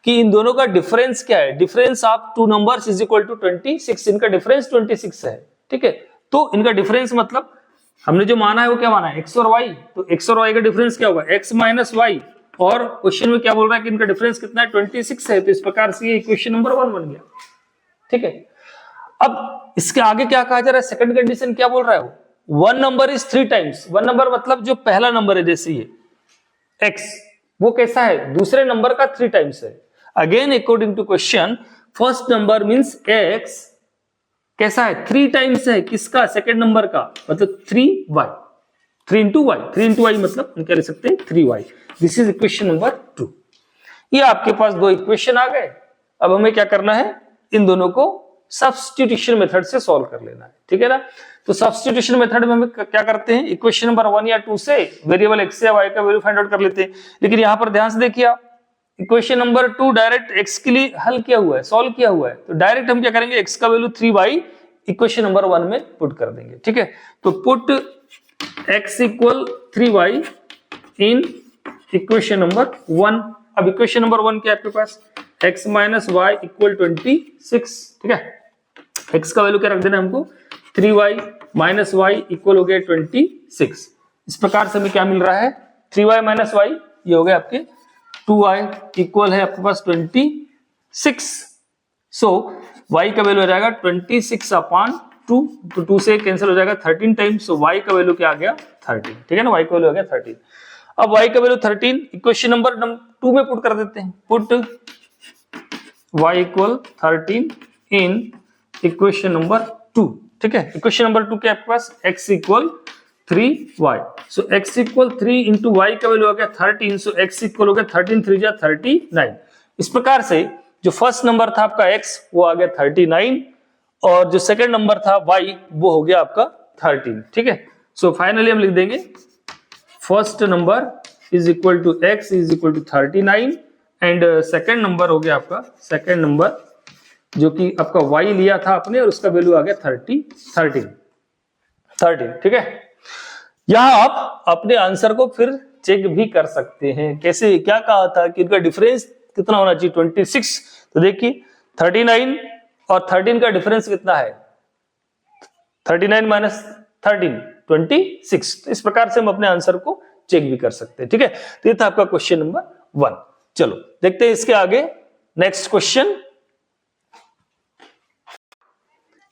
कि इन दोनों का डिफरेंस क्या है, difference of 2 numbers is equal to 26। इनका डिफरेंस 26 है। ठीक है, तो इनका डिफरेंस मतलब हमने जो माना है वो क्या माना है, x और y, तो x और y का डिफरेंस क्या होगा x माइनस y, और क्वेश्चन में क्या बोल रहा है कि इनका डिफरेंस कितना है 26 है, तो इस प्रकार से ये इक्वेशन नंबर 1 बन गया। ठीक है, अब इसके आगे क्या कहा जा रहा है, सेकंड कंडीशन क्या बोल रहा है, वो 1 नंबर इज 3 टाइम्स। 1 नंबर मतलब जो पहला नंबर है, जैसे ये x, वो कैसा है दूसरे नंबर का 3 टाइम्स है। Again according to question first number means x कैसा है 3 टाइम्स है किसका सेकंड नंबर का, मतलब 3y 3 into y मतलब हम क्या लिख सकते हैं 3y। This is equation number 2। ये आपके पास दो इक्वेशन आ गए। अब हमें क्या करना है, इन दोनों को सब्स्टिट्यूशन मेथड से सॉल्व कर लेना है, ठीक है ना। तो सब्स्टिट्यूशन मेथड में हम क्या करते हैं, इक्वेशन नंबर 1 या 2 से वेरिएबल x या y का वैल्यू फाइंड आउट कर लेते हैं। लेकिन यहां पर ध्यान से देखिए आप, इक्वेशन नंबर 2 डायरेक्ट x के लिए हल किया हुआ है, सॉल्व किया हुआ है, तो डायरेक्ट हम क्या करेंगे x का वैल्यू 3y इक्वेशन नंबर 1 में पुट कर देंगे, ठीक है। तो put x equal 3y in equation number 1। अब इक्वेशन नंबर 1 क्या है आपके पास, x माइनस वाई इक्वल 26, ठीक है। x का वैल्यू क्या रख देना हमको 3y माइनस वाई इक्वल हो गया 26। इस प्रकार से हमें क्या मिल रहा है 3y माइनस वाई, ये हो गया आपके 2y इक्वल है आपके पास 26। सो y का वैल्यू हो जाएगा 26 अपॉन 2, तो 2 से कैंसिल हो जाएगा 13 टाइम्स, सो y का वैल्यू क्या आ गया 13, ठीक है ना। y का वैल्यू हो गया 13। अब y का वैल्यू 13 इक्वेशन नंबर 2 में पुट कर देते हैं, put y equal 13 in equation number 2, ठीक है। इक्वेशन नंबर 2 क्या है आपके पास, x इक्वल 3y, सो x इक्वल 3 इंटू y का वैल्यू हो गया 13, सो x इक्वल हो गया 13 3 जा 39। इस प्रकार से जो फर्स्ट नंबर था आपका x वो आ गया 39 और जो सेकंड नंबर था y वो हो गया आपका 13, ठीक है। सो फाइनली हम लिख देंगे first number is equal to x is equal to 39 and second number हो गया आपका, सेकंड नंबर जो कि आपका y लिया था आपने और उसका वैल्यू आ गया 13, ठीक है। यहां आप अपने आंसर को फिर चेक भी कर सकते हैं। कैसे, क्या कहा था कि इनका डिफरेंस कितना होना चाहिए 26, तो देखिए 39 और 13 का डिफरेंस कितना है 39 माइनस 13 26। तो इस प्रकार से हम अपने आंसर को चेक भी कर सकते हैं, ठीक है। तो ये था आपका क्वेश्चन नंबर 1। चलो देखते हैं इसके आगे नेक्स्ट क्वेश्चन।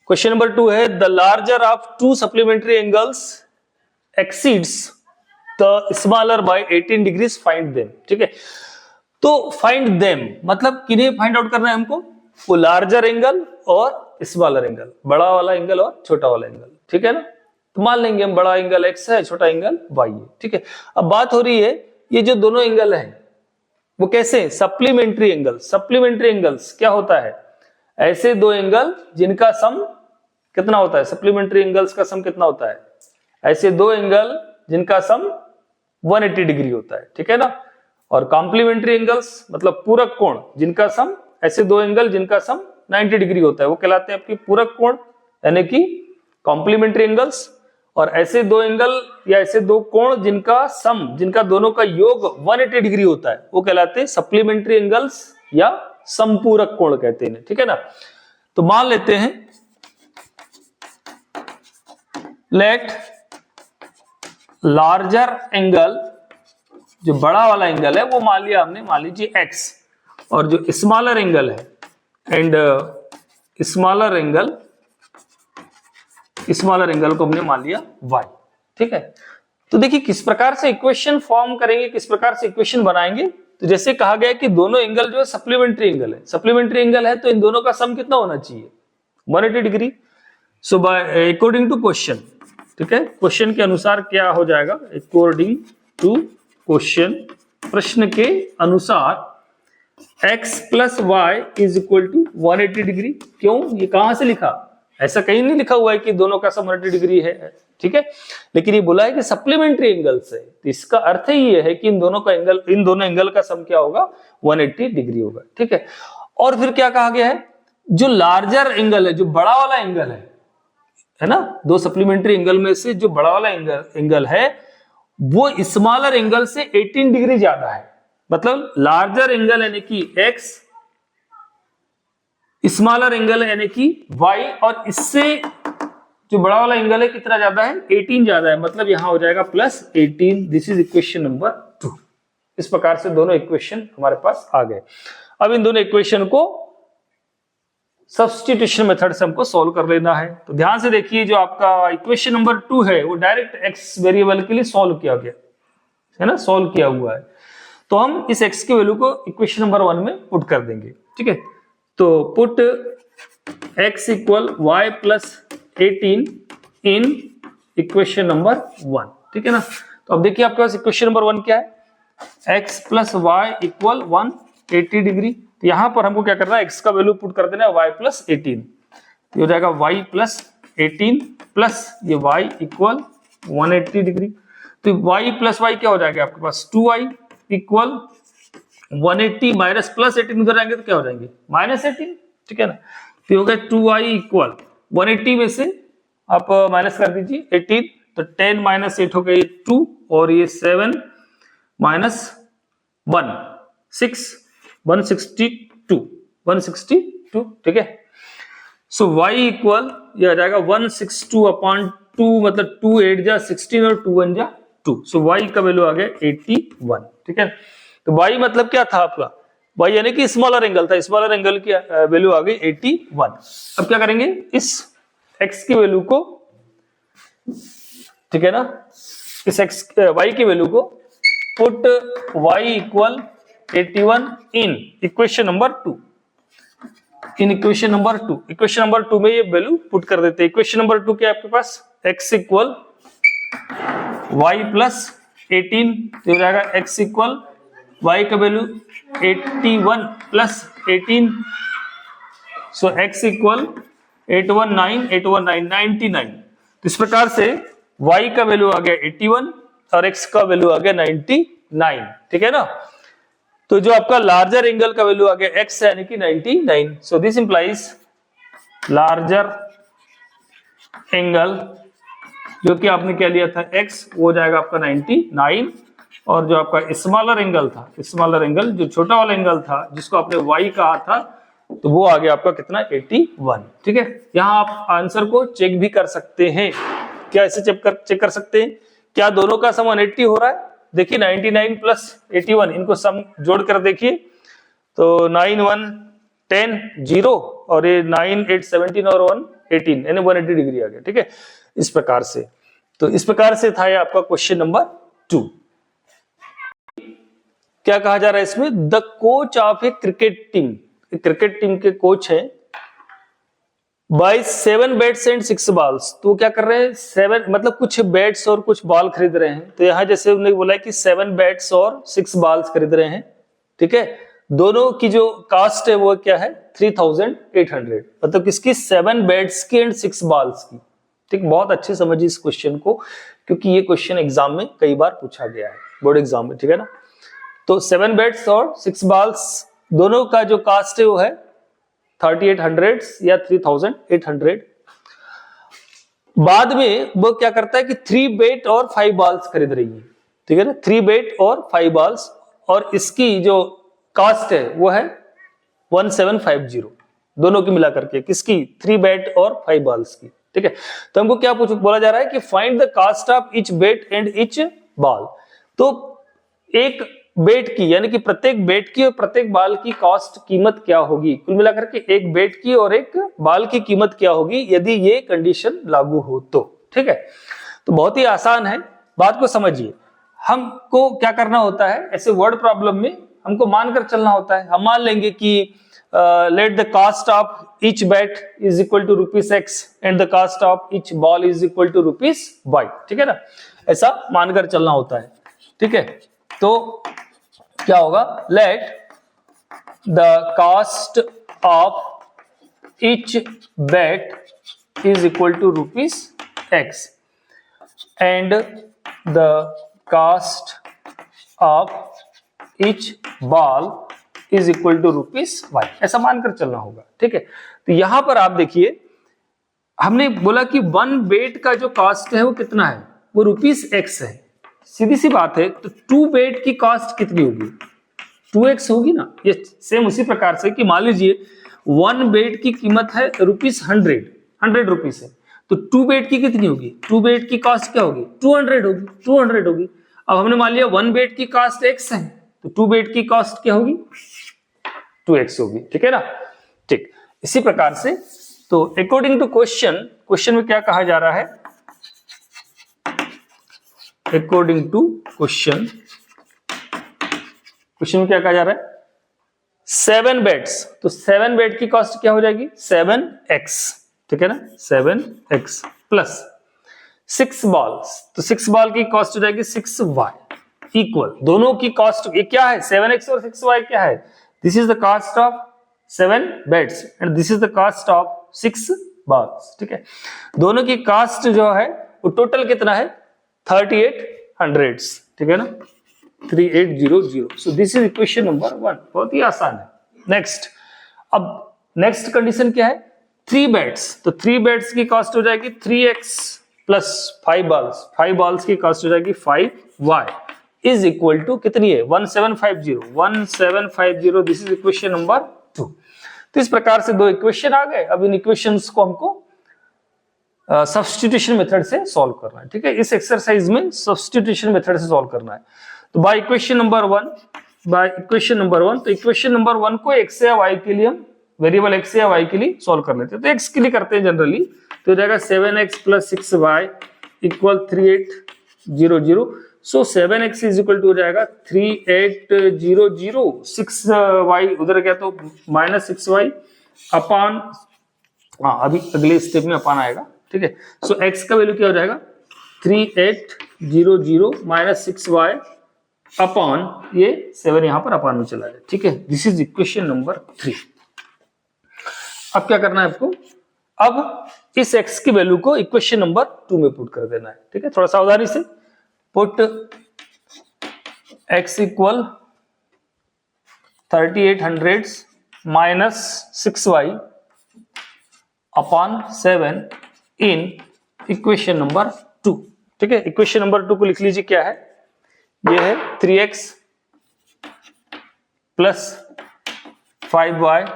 क्वेश्चन नंबर 2 है the larger of 2 supplementary angles exceeds the smaller by 18 degrees find them, ठीक है। तो फाइंड देम मतलब किन्हें फाइंड आउट करना है हमको, वो लार्जर एंगल और स्मॉलर एंगल, बड़ा वाला एंगल और छोटा वाला एंगल, ठीक है ना। तो मान लेंगे हम बड़ा एंगल x है, छोटा एंगल y है, ठीक है। अब बात हो रही है ये जो दोनों एंगल हैं वो कैसे, सप्लीमेंट्री एंगल। सप्लीमेंट्री एंगल्स क्या होता है, ऐसे दो एंगल जिनका सम कितना होता है, सप्लीमेंट्री एंगल्स का सम कितना होता है, ऐसे दो एंगल जिनका सम 180 डिग्री होता है, ठीक है ना। और कॉम्प्लीमेंट्री एंगल्स मतलब पूरक कोण जिनका सम, ऐसे दो एंगल जिनका सम 90 डिग्री होता है वो कहलाते हैं आपकी पूरक कोण यानी कि कॉम्प्लीमेंट्री एंगल्स। और ऐसे दो एंगल या ऐसे दो कोण जिनका सम, जिनका दोनों का योग 180 डिग्री होता है वो कहलाते हैं सप्लीमेंट्री एंगल्स या समपूरक कोण कहते हैं, ठीक है ना। तो मान लेते हैं लेट लार्जर एंगल, जो बड़ा वाला एंगल है वो मान लिया हमने, मान लीजिए x, और जो स्मॉलर एंगल है एंड स्मॉलर एंगल को हमने मान लिया y, ठीक है। तो देखिए किस प्रकार से इक्वेशन फॉर्म करेंगे, किस प्रकार से इक्वेशन बनाएंगे। तो जैसे कहा गया कि दोनों एंगल जो है सप्लीमेंट्री एंगल है, सप्लीमेंट्री एंगल है तो इन दोनों का सम कितना होना चाहिए 180 degree. So by according to question, ठीक है, क्वेश्चन के अनुसार क्या हो जाएगा, अकॉर्डिंग टू क्वेश्चन, प्रश्न के अनुसार x plus Y is equal to 180 degree. क्यों, ये कहां से लिखा, ऐसा कहीं नहीं लिखा हुआ है कि दोनों का सम 180 डिग्री है, ठीक है। लेकिन ये बोला है कि सप्लीमेंट्री एंगल से, तो इसका अर्थ ही ये है कि इन दोनों एंगल का सम क्या होगा 180 डिग्री होगा, ठीक है। और फिर क्या कहा गया है, जो लार्जर एंगल है, जो बड़ा वाला एंगल है ना, दो सप्लीमेंट्री एंगल में से जो बड़ा वाला एंगल है वो स्मॉलर एंगल से 18 डिग्री ज्यादा है। मतलब लार्जर एंगल यानी कि x, स्मॉलर एंगल यानी कि y, और इससे जो बड़ा वाला एंगल है कितना ज्यादा है 18 ज्यादा है, मतलब यहां हो जाएगा plus 18। This is equation number 2। इस प्रकार से दोनों इक्वेशन हमारे पास आ गए। अब इन दोनों इक्वेशन को सब्स्टिट्यूशन मेथड से हमको सॉल्व कर लेना है। तो ध्यान से देखिए, जो आपका इक्वेशन नंबर 2 है वो डायरेक्ट x वेरिएबल के लिए सॉल्व किया गया है ना, सॉल्व किया हुआ है। तो हम इस x की वैल्यू को इक्वेशन नंबर 1 में पुट कर देंगे, ठीक है। तो put x equal y plus 18 in equation number 1, ठीक है ना। तो अब देखिए आपके पास इक्वेशन नंबर 1 क्या है, x plus Y equal 180 degree. तो यहां पर हमको क्या करना है, x का वैल्यू पुट कर देना है y प्लस 18, तो हो जाएगा y प्लस 18 प्लस ये y इक्वल 180 डिग्री। तो y प्लस y क्या हो जाएगा आपके पास 2y इक्वल 180 माइनस प्लस 18 उधर जाएंगे तो क्या हो जाएंगे माइनस 18, ठीक है ना। तो हो गया 2y इक्वल 180 में से आप माइनस कर दीजिए 18, तो 10 माइनस 8 हो गए 2 और ये 7 माइनस 1 6 162, ठीक है। सो y इक्वल ये आ जाएगा 162/2, मतलब 2 8 जा 16 और 2 1 जा 2। सो y का वैल्यू आ गया 81, ठीक है। तो y मतलब क्या था आपका, y यानी कि स्मॉलर एंगल था, स्मॉलर एंगल की वैल्यू आ गई 81। अब क्या करेंगे, इस x की वैल्यू को, ठीक है ना, इस y की वैल्यू को put y equal 81 in equation number 2, in equation number 2। Equation number 2 में ये वैल्यू पुट कर देते हैं। इक्वेशन नंबर 2 क्या है आपके पास, x इक्वल y प्लस 18, तो हो जाएगा x इक्वल y का वैल्यू 81 प्लस 18, सो x इक्वल 819 99। तो इस प्रकार से y का वैल्यू आ गया 81 और x का वैल्यू आ गया 99, ठीक है ना। तो जो आपका लार्जर एंगल का वैल्यू आ गया x यानी कि 99। So this implies larger angle, जो कि आपने क्या लिया था x, वो जाएगा आपका 99, और जो आपका स्मॉलर एंगल था, स्मॉलर एंगल जो छोटा वाला एंगल था जिसको आपने y कहा था, तो वो आ गया आपका कितना 81, ठीक है। यहां आप आंसर को चेक भी कर सकते हैं। क्या ऐसे चेक कर सकते हैं, क्या दोनों का सम 180 हो रहा है। देखिए 99 प्लस 81, इनको सम जोड़ कर देखिए, तो 9 1 10 0 और ये 9 8 17 और 1 18, यानी 180 डिग्री आ गया, ठीक है। इस प्रकार से, तो इस प्रकार से था ये आपका क्वेश्चन नंबर 2। क्या कहा जा रहा है इसमें, the coach of A cricket team, cricket team के कोच हैं, बाय 7 बैट्स एंड 6 बॉल्स। तो क्या कर रहे हैं, 7 मतलब कुछ बैट्स और कुछ बॉल खरीद रहे हैं। तो यहां जैसे उन्होंने बोला है कि 7 बैट्स और 6 बॉल्स खरीद रहे हैं, ठीक है। दोनों की जो कास्ट है वो क्या है 3800, मतलब किसकी, 7 बैट्स की एंड 6 बॉल्स की, ठीक। बहुत अच्छे समझिए इस क्वेश्चन को, क्योंकि ये क्वेश्चन एग्जाम में कई बार पूछा गया है, बोर्ड एग्जाम में, ठीक है ना। तो 7 बैट्स और 6 बॉल्स दोनों का जो कास्ट है वो है 3800 या 3800। बाद में वो क्या करता है कि 3 बैट और 5 बॉल्स खरीद रही है, ठीक है ना, 3 बैट और 5 बॉल्स, और इसकी जो कास्ट है वो है 1750, दोनों की मिला करके, किसकी, 3 बैट और 5 बॉल्स की, ठीक है। तो हमको क्या बोला जा रहा है कि find the cost of each bat and each ball. तो एक बैट की, यानी कि प्रत्येक बैट की और प्रत्येक बॉल की कॉस्ट, कीमत क्या होगी, कुल मिलाकर के एक बैट की और एक बॉल की कीमत क्या होगी यदि ये कंडीशन लागू हो तो, ठीक है। तो बहुत ही आसान है, बात को समझिए। हमको क्या करना होता है, ऐसे वर्ड प्रॉब्लम में हमको मानकर चलना होता है। हम मान लेंगे कि let the cost of each bat is equal to ₹X and the cost of each ball is equal to ₹Y, ठीक है ना, ऐसा मानकर चलना होता है, ठीक है। तो क्या होगा, let the cost of each bat is equal to ₹X and the cost of each ball is equal to ₹Y, ऐसा मानकर चलना होगा, ठीक है। तो यहां पर आप देखिए, हमने बोला कि 1 बैट का जो कॉस्ट है वो कितना है, वो ₹X है। सीधी सी बात है, तो 2 बैट की कॉस्ट कितनी होगी, 2x होगी ना। ये सेम उसी प्रकार से कि मान लीजिए 1 बैट की कीमत है ₹100 है, तो 2 बैट की कितनी होगी, 2 बैट की कॉस्ट क्या होगी 200 होगी। अब हमने मान लिया 1 बैट की कॉस्ट x है, तो 2 बैट की कॉस्ट क्या होगी 2x होगी, ठीक है ना, ठीक। इसी प्रकार से, तो अकॉर्डिंग टू क्वेश्चन में क्या कहा जा रहा है, अकॉर्डिंग टू क्वेश्चन क्वेश्चन में क्या कहा जा रहा है, 7 बैट्स, तो 7 बैट की कॉस्ट क्या हो जाएगी 7x, ठीक है ना, 7x प्लस 6 बॉल्स, तो 6 बॉल की कॉस्ट हो जाएगी 6y इक्वल, दोनों की कॉस्ट ये क्या है 7x और 6y क्या है, this is the cost of 7 bats and this is the cost of 6 balls, ठीक है। दोनों की कॉस्ट जो है वो टोटल कितना है 3800, ठीक है ना, 3800। So this is equation number 1, बहुत ही आसान है। नेक्स्ट, अब नेक्स्ट कंडीशन क्या है 3 बैट्स, तो 3 बैट्स की कॉस्ट हो जाएगी 3x प्लस 5 बॉल्स, 5 बॉल्स की कॉस्ट हो जाएगी 5y इज इक्वल टू कितनी है 1750, दिस इज इक्वेशन नंबर 2। तो इस प्रकार से दो इक्वेशन आ गए। अब इन इक्वेशंस को हमको सब्स्टिट्यूशन मेथड से सॉल्व करना है, ठीक है। इस एक्सरसाइज में सब्स्टिट्यूशन मेथड से सॉल्व करना है। तो बाय इक्वेशन नंबर 1, तो इक्वेशन नंबर 1 को x या y के लिए हम वेरिएबल x या y के लिए सॉल्व कर लेते हैं। तो x के लिए करते हैं जनरली, तो हो जाएगा 7x plus 6y equal 3800। So 7x is equal to हो जाएगा 3800, 6y उधर गया तो माइनस 6y अपॉन, हाँ अभी अगले स्टेप में अपॉन आएगा, ठीक है। सो x का वैल्यू क्या हो जाएगा 3800 माइनस 6y अपॉन ये 7 यहां पर अपॉन में चला जाए, ठीक है। This is equation number 3। अब क्या करना है आपको, अब इस x की वैल्यू को इक्वेशन नंबर 2 में पुट कर देना है, ठीक है। थोड़ा सावधानी से put x equal 3800 minus 6y upon 7 in equation number 2, ठीक है। इक्वेशन नंबर 2 को लिख लीजिए, क्या है, ये है 3x प्लस 5y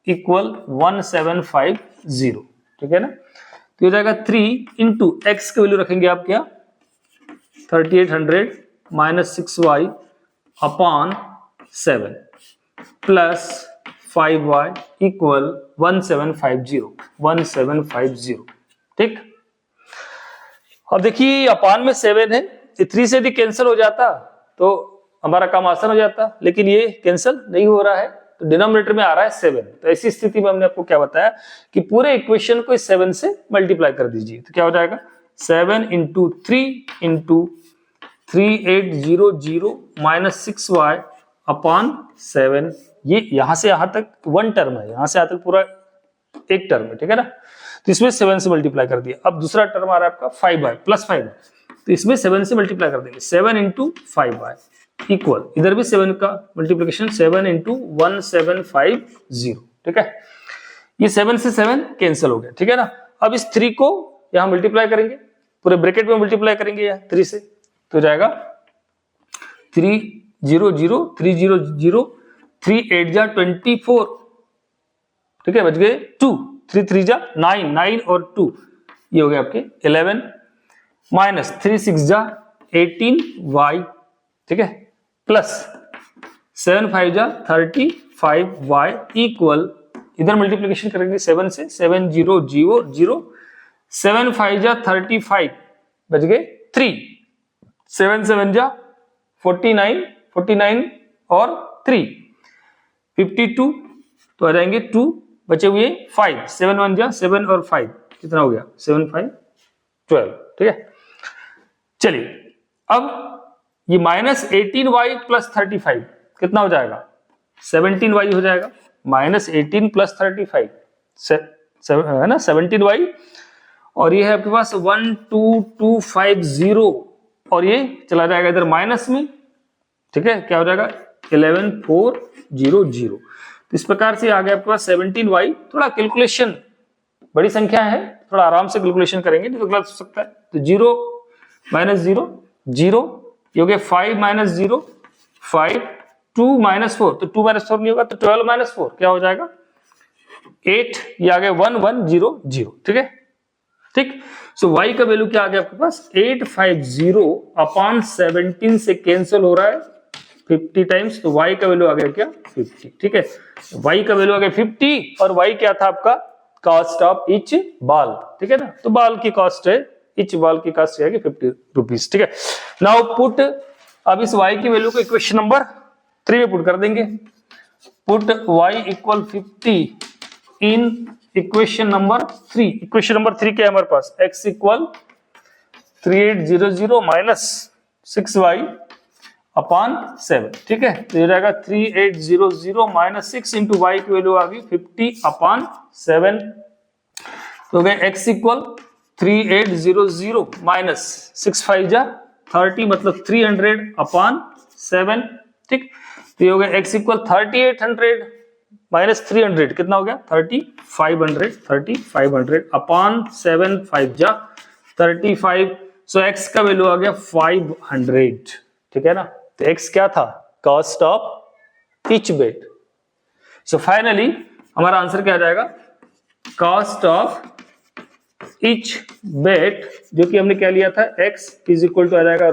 इक्वल 1750, ठीक है ना। तो हो जाएगा 3 इंटू एक्स की वैल्यू रखेंगे आप क्या 3800 minus 6y upon 7 plus 5y equal 1750, ठीक। अब देखिए अपान में 7 है, ये 3 से यदि कैंसिल हो जाता तो हमारा काम आसान हो जाता, लेकिन ये कैंसिल नहीं हो रहा है, तो डिनोमिनेटर में आ रहा है 7। तो ऐसी स्थिति में हमने आपको क्या बताया कि पूरे इक्वेशन को इस 7 से मल्टीप्लाई कर दीजिए, तो क्या हो जाएगा 7 into 3 into 3800 minus 6y upon 7, ये यहां से यहां तक 1 टर्म है, यहां से यहां तक पूरा एक टर्म है, ठीक है ना। तो इसमें 7 से मल्टीप्लाई कर दिया। अब दूसरा टर्म आ रहा है आपका 5y प्लस 5y, तो इसमें 7 से मल्टीप्लाई कर देंगे, 7 इंटू 5y इक्वल, इधर भी 7 का मल्टीप्लीकेशन 7 इंटू 1750, ठीक है। ये 7 से 7 कैंसिल हो गया, ठीक है ना। अब इस 3 को यहां मल्टीप्लाई करेंगे, पूरे ब्रैकेट में मल्टीप्लाई करेंगे यहां 3 से, तो हो जाएगा 300 300 3 8 जा 24, ठीक है, बच गए 2, 3 3 जा 9, 9 और 2 ये हो गए आपके 11 माइनस 3 6 जा 18y, ठीक है, प्लस 7 5 जा 35y इक्वल, इधर मल्टीप्लीकेशन करेंगे 7 से 700 7 5 जा 35 बच गए 3, 7 7 जा 49 49 और 3 52, तो आ जाएंगे 2, बचे हुए 5, 7 1 जा 7 और 5 कितना हो गया 7 5 12, ठीक है। चलिए अब ये माइनस 18y प्लस 35 कितना हो जाएगा 17y हो जाएगा, माइनस 18 प्लस 35 है ना 17y, और ये है आपके पास 12250 और ये चला जाएगा इधर माइनस में, ठीक है, क्या हो जाएगा 11400। तो इस प्रकार से आ गया आपके पास 17y। थोड़ा कैलकुलेशन बड़ी संख्या है, थोड़ा आराम से कैलकुलेशन करेंगे नहीं तो गलत हो सकता है। तो 0 माइनस 0 0, ये हो गया 5 माइनस 0 5, 2 माइनस 4, तो 2 माइनस 4 नहीं होगा तो 12 माइनस 4 क्या हो जाएगा 8, ये आ गया 1100, ठीक है, ठीक। सो y का वैल्यू क्या आ गया आपके पास 850 अपॉन 17 से कैंसिल हो रहा है 50 टाइम्स, तो y का वैल्यू आ गया क्या 50, ठीक है। y का वैल्यू आ गया 50 और y क्या था आपका कॉस्ट ऑफ ईच बॉल, ठीक है ना। तो बॉल की कॉस्ट है, ईच बॉल की कॉस्ट है 50 रुपीज, ठीक है। नाउ पुट अब इस y की वैल्यू को इक्वेशन नंबर 3 में पुट कर देंगे, put y equal 50 in equation number 3। Equation number 3 क्या है हमारे पास, x equal 3800 minus 6y upon 7, ठीक है। तो ये रहेगा 3800 माइनस 6 इंटू वाई की वैल्यू आ गई 50 अपॉन 7। तो गए x इक्वल 3800 माइनस 6 5 जा 30 मतलब 300 अपॉन 7, ठीक। तो ये हो गया x इक्वल 3800 माइनस 300 कितना हो गया 3500 अपॉन 7 5 जा 35। सो x का वैल्यू आ गया 500, ठीक है ना। तो x क्या था, cost of each bat. So finally हमारा आंसर क्या आ जाएगा, कॉस्ट ऑफ ईच बेट, जो कि हमने क्या लिया था x इज इक्वल टू आ जाएगा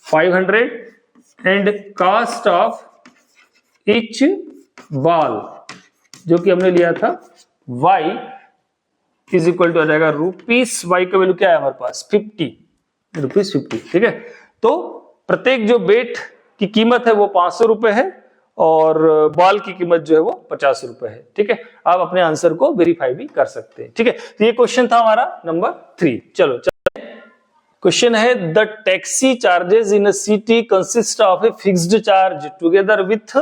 ₹500 and cost of each ball जो कि हमने लिया था y इज इक्वल टू आ जाएगा रुपीस, y का वैल्यू क्या है हमारे पास ₹50, ठीक है। तो प्रत्येक जो बेट की कीमत है वो 500 रुपए है और बॉल की कीमत जो है वो 50 रुपए है, ठीक है। आप अपने आंसर को वेरीफाई भी कर सकते हैं, ठीक है। तो ये क्वेश्चन था हमारा नंबर 3। चलो क्वेश्चन है, the taxi charges in a city consist of a fixed charge together with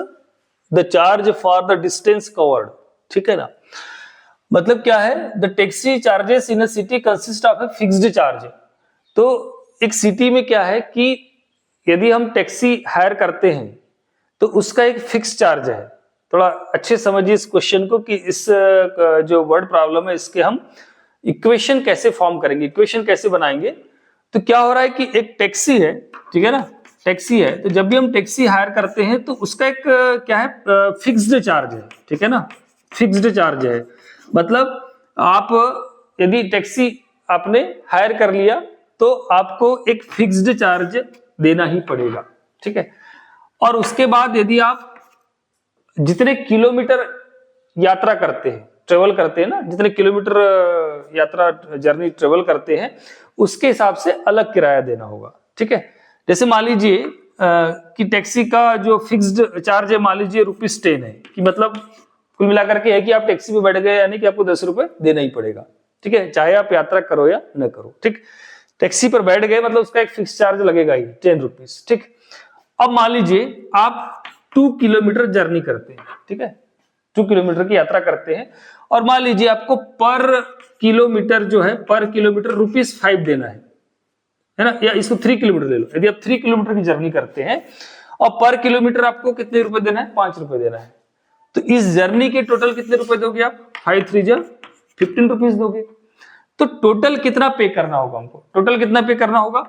the charge for the distance covered, ठीक है ना। मतलब क्या है, the taxi charges in a city consist of a fixed charge. तो एक city में क्या है कि यदि हम टैक्सी हायर करते हैं तो उसका एक फिक्स चार्ज है। थोड़ा अच्छे समझिए इस क्वेश्चन को कि इस जो वर्ड प्रॉब्लम है इसके हम इक्वेशन कैसे फॉर्म करेंगे, इक्वेशन कैसे बनाएंगे। तो क्या हो रहा है कि एक टैक्सी है, ठीक है ना, टैक्सी है। तो जब भी हम टैक्सी हायर करते हैं तो उसका एक क्या है, फिक्स्ड चार्ज है, ठीक है ना, फिक्स्ड चार्ज है। मतलब आप यदि टैक्सी आपने हायर कर लिया तो आपको एक फिक्स्ड चार्ज देना ही पड़ेगा, ठीक है। और उसके बाद यदि आप जितने किलोमीटर यात्रा करते हैं, ट्रेवल करते हैं ना, जितने किलोमीटर यात्रा जर्नी ट्रेवल करते हैं उसके हिसाब से अलग किराया देना होगा, ठीक है। जैसे मान लीजिए कि टैक्सी का जो फिक्स्ड चार्ज है मान लीजिए ₹10 है, कि मतलब कुल मिलाकर के है कि आप टैक्सी में बैठ गए यानी कि आपको 10 रुपए देना ही पड़ेगा, ठीक है, चाहे आप यात्रा करो या न करो, ठीक। टैक्सी पर बैठ गए मतलब उसका एक फिक्स चार्ज लगेगा ही ₹10, ठीक। अब मान लीजिए आप 2 किलोमीटर जर्नी करते हैं, ठीक है, 2 किलोमीटर की यात्रा करते हैं और मान लीजिए आपको पर किलोमीटर जो है, पर किलोमीटर ₹5 देना है ना, या इसको 3 किलोमीटर ले लो। यदि आप 3 किलोमीटर की जर्नी करते हैं और पर किलोमीटर आपको कितने रुपए देना है, 5 रुपए देना है। तो इस जर्नी के टोटल कितने रुपए दोगे आप, 5 3 जा 15 रुपीज दोगे। तो टोटल कितना पे करना होगा हमको, टोटल कितना पे करना होगा,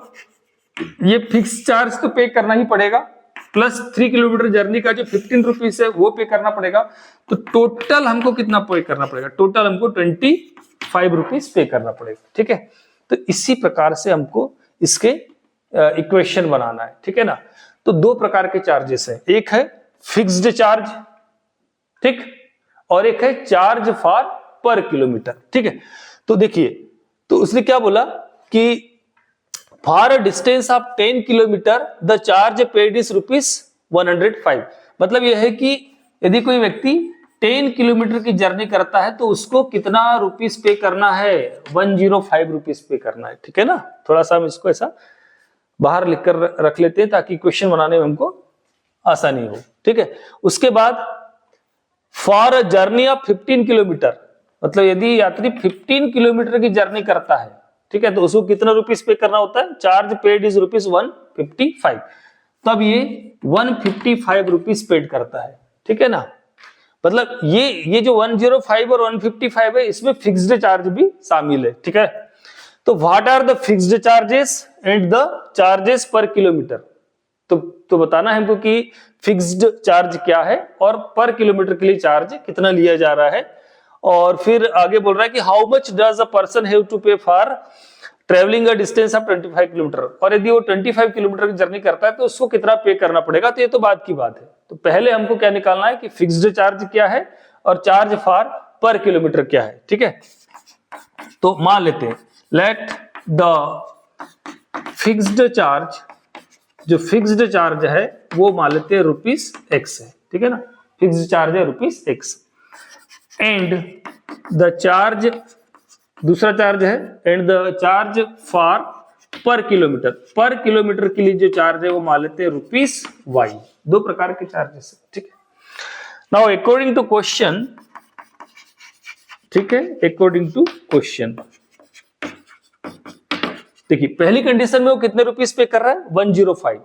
ये फिक्स चार्ज तो पे करना ही पड़ेगा प्लस 3 किलोमीटर जर्नी का जो 15 रुपीज है वो पे करना पड़ेगा। तो टोटल हमको कितना पे करना पड़ेगा, टोटल हमको 25 रुपीज पे करना पड़ेगा, ठीक है। तो इसी प्रकार से हमको इसके इक्वेशन बनाना है, ठीक है ना। तो 2 प्रकार के चार्जेस हैं, एक है फिक्स्ड चार्ज, ठीक, और एक है चार्ज फॉर पर किलोमीटर, ठीक है। तो देखिए, तो उसने क्या बोला कि for a distance of 10 kilometre the charge paid is ₹105। मतलब यह है कि यदि कोई व्यक्ति 10 किलोमीटर की जर्नी करता है तो उसको कितना रुपीस पे करना है, 105 रुपीस पे करना है, ठीक है ना। थोड़ा सा हम इसको ऐसा बाहर लिखकर रख लेते हैं ताकि क्वेश्चन बनाने में हमको आसानी हो, ठीक है। उसके बाद for a journey of 15 kilometre, मतलब यदि यात्री 15 किलोमीटर की जर्नी करता है, ठीक है, तो उसको कितना रुपीस पे करना होता है, चार्ज पेड इज ₹155। तब ये 155 रुपीस पेड करता है, ठीक है ना। मतलब ये जो 105 और 155 है इसमें फिक्स्ड चार्ज भी शामिल है, ठीक है। तो what are the fixed charges and the charges per kilometre. तो बताना है हमको कि फिक्स्ड चार्ज क्या है और पर किलोमीटर के लिए चार्ज कितना लिया जा रहा है। और फिर आगे बोल रहा है कि how much does a person have to pay for travelling a distance of 25 kilometre. और यदि वो 25 किलोमीटर की जर्नी करता है तो उसको कितना पे करना पड़ेगा। तो ये तो बात की बात है। तो पहले हमको क्या निकालना है कि फिक्स्ड चार्ज क्या है और चार्ज फॉर पर किलोमीटर क्या है, ठीक है। तो मान लेते हैं लेट द फिक्स्ड चार्ज जो फिक्स्ड चार्ज है वो मान लेते हैं ₹x है, ठीक है ना, फिक्स्ड चार्ज है ₹x एंड द चार्ज, दूसरा चार्ज है एंड द चार्ज फॉर पर किलोमीटर के लिए जो चार्ज है वो मान लेते हैं ₹y। दो प्रकार के चार्जेस है, ठीक है। नाउ अकॉर्डिंग टू क्वेश्चन, ठीक है, अकॉर्डिंग टू क्वेश्चन देखिए पहली कंडीशन में वो कितने रुपीस पे कर रहा है 105,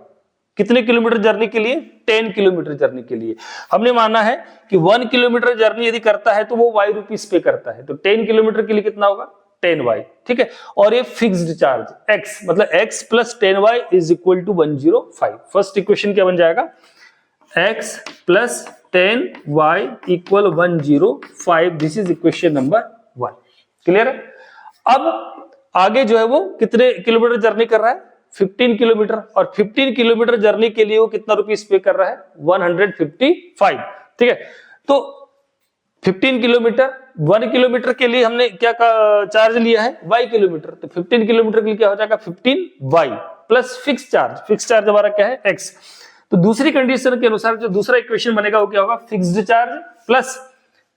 कितने किलोमीटर जर्नी के लिए 10 किलोमीटर जर्नी के लिए। हमने माना है कि 1 किलोमीटर जर्नी यदि करता है तो वो y रुपीस पे करता है, तो 10 किलोमीटर के लिए कितना होगा 10y, ठीक है। और ये फिक्स्ड चार्ज x मतलब x plus 10y is equal to 105। First equation क्या बन जाएगा x plus 10y equal 105, this is equation number 1। Clear है। अब आगे जो है वो कितने किलोमीटर जर्नी कर रहा है 15 किलोमीटर, और 15 किलोमीटर जर्नी के लिए वो कितना रुपीस पे कर रहा है 155, ठीक है। तो 15 किलोमीटर 1 किलोमीटर के लिए हमने क्या चार्ज लिया है y किलोमीटर, तो 15 किलोमीटर के लिए क्या हो जाएगा 15y प्लस फिक्स चार्ज हमारा क्या है x। तो दूसरी कंडीशन के अनुसार जो दूसरा इक्वेशन बनेगा वो क्या होगा fixed charge plus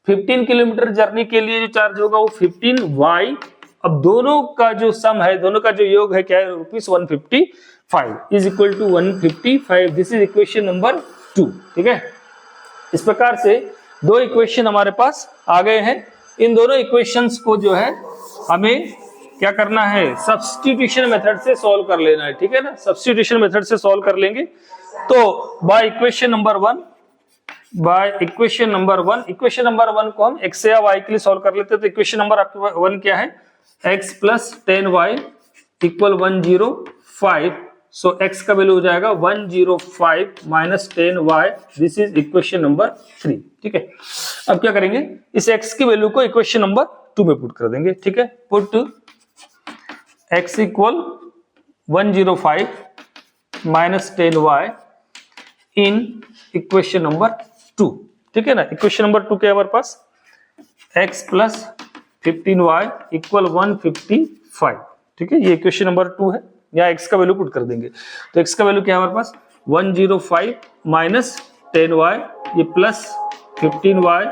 15 kilometre journey के लिए जो चार्ज होगा वो 15y। अब दोनों का जो सम है, दोनों का जो योग है क्या है ₹155 is equal to 155, this is equation number 2, ठीक है। इस प्रकार से दो इक्वेशन हमारे पास आ गए हैं। इन दोनों इक्वेशंस को जो है हमें क्या करना है सब्स्टिट्यूशन मेथड से सॉल्व कर लेना है, ठीक है ना। सब्स्टिट्यूशन मेथड से सॉल्व कर लेंगे तो bye equation number 1 equation number 1 को हम x या y के लिए सॉल्व कर लेते हैं। तो इक्वेशन नंबर आपके 1 क्या है x प्लस 10y इक्वल 105, सो x का वैल्यू हो जाएगा 105 minus 10y, this is equation number 3, ठीक है। अब क्या करेंगे इस x की वैल्यू को इक्वेशन नंबर 2 में पुट कर देंगे, ठीक है। Put x equal 105 minus 10y in equation number 2, ठीक है ना। इक्वेशन नंबर 2 क्या है हमारे पास x प्लस 15y इक्वल 155, ठीक है। ये इक्वेशन नंबर 2 है, यहाँ x का वैल्यू पुट कर देंगे। तो x का वैल्यू क्या है हमारे पास 105 माइनस 10y ये प्लस 15y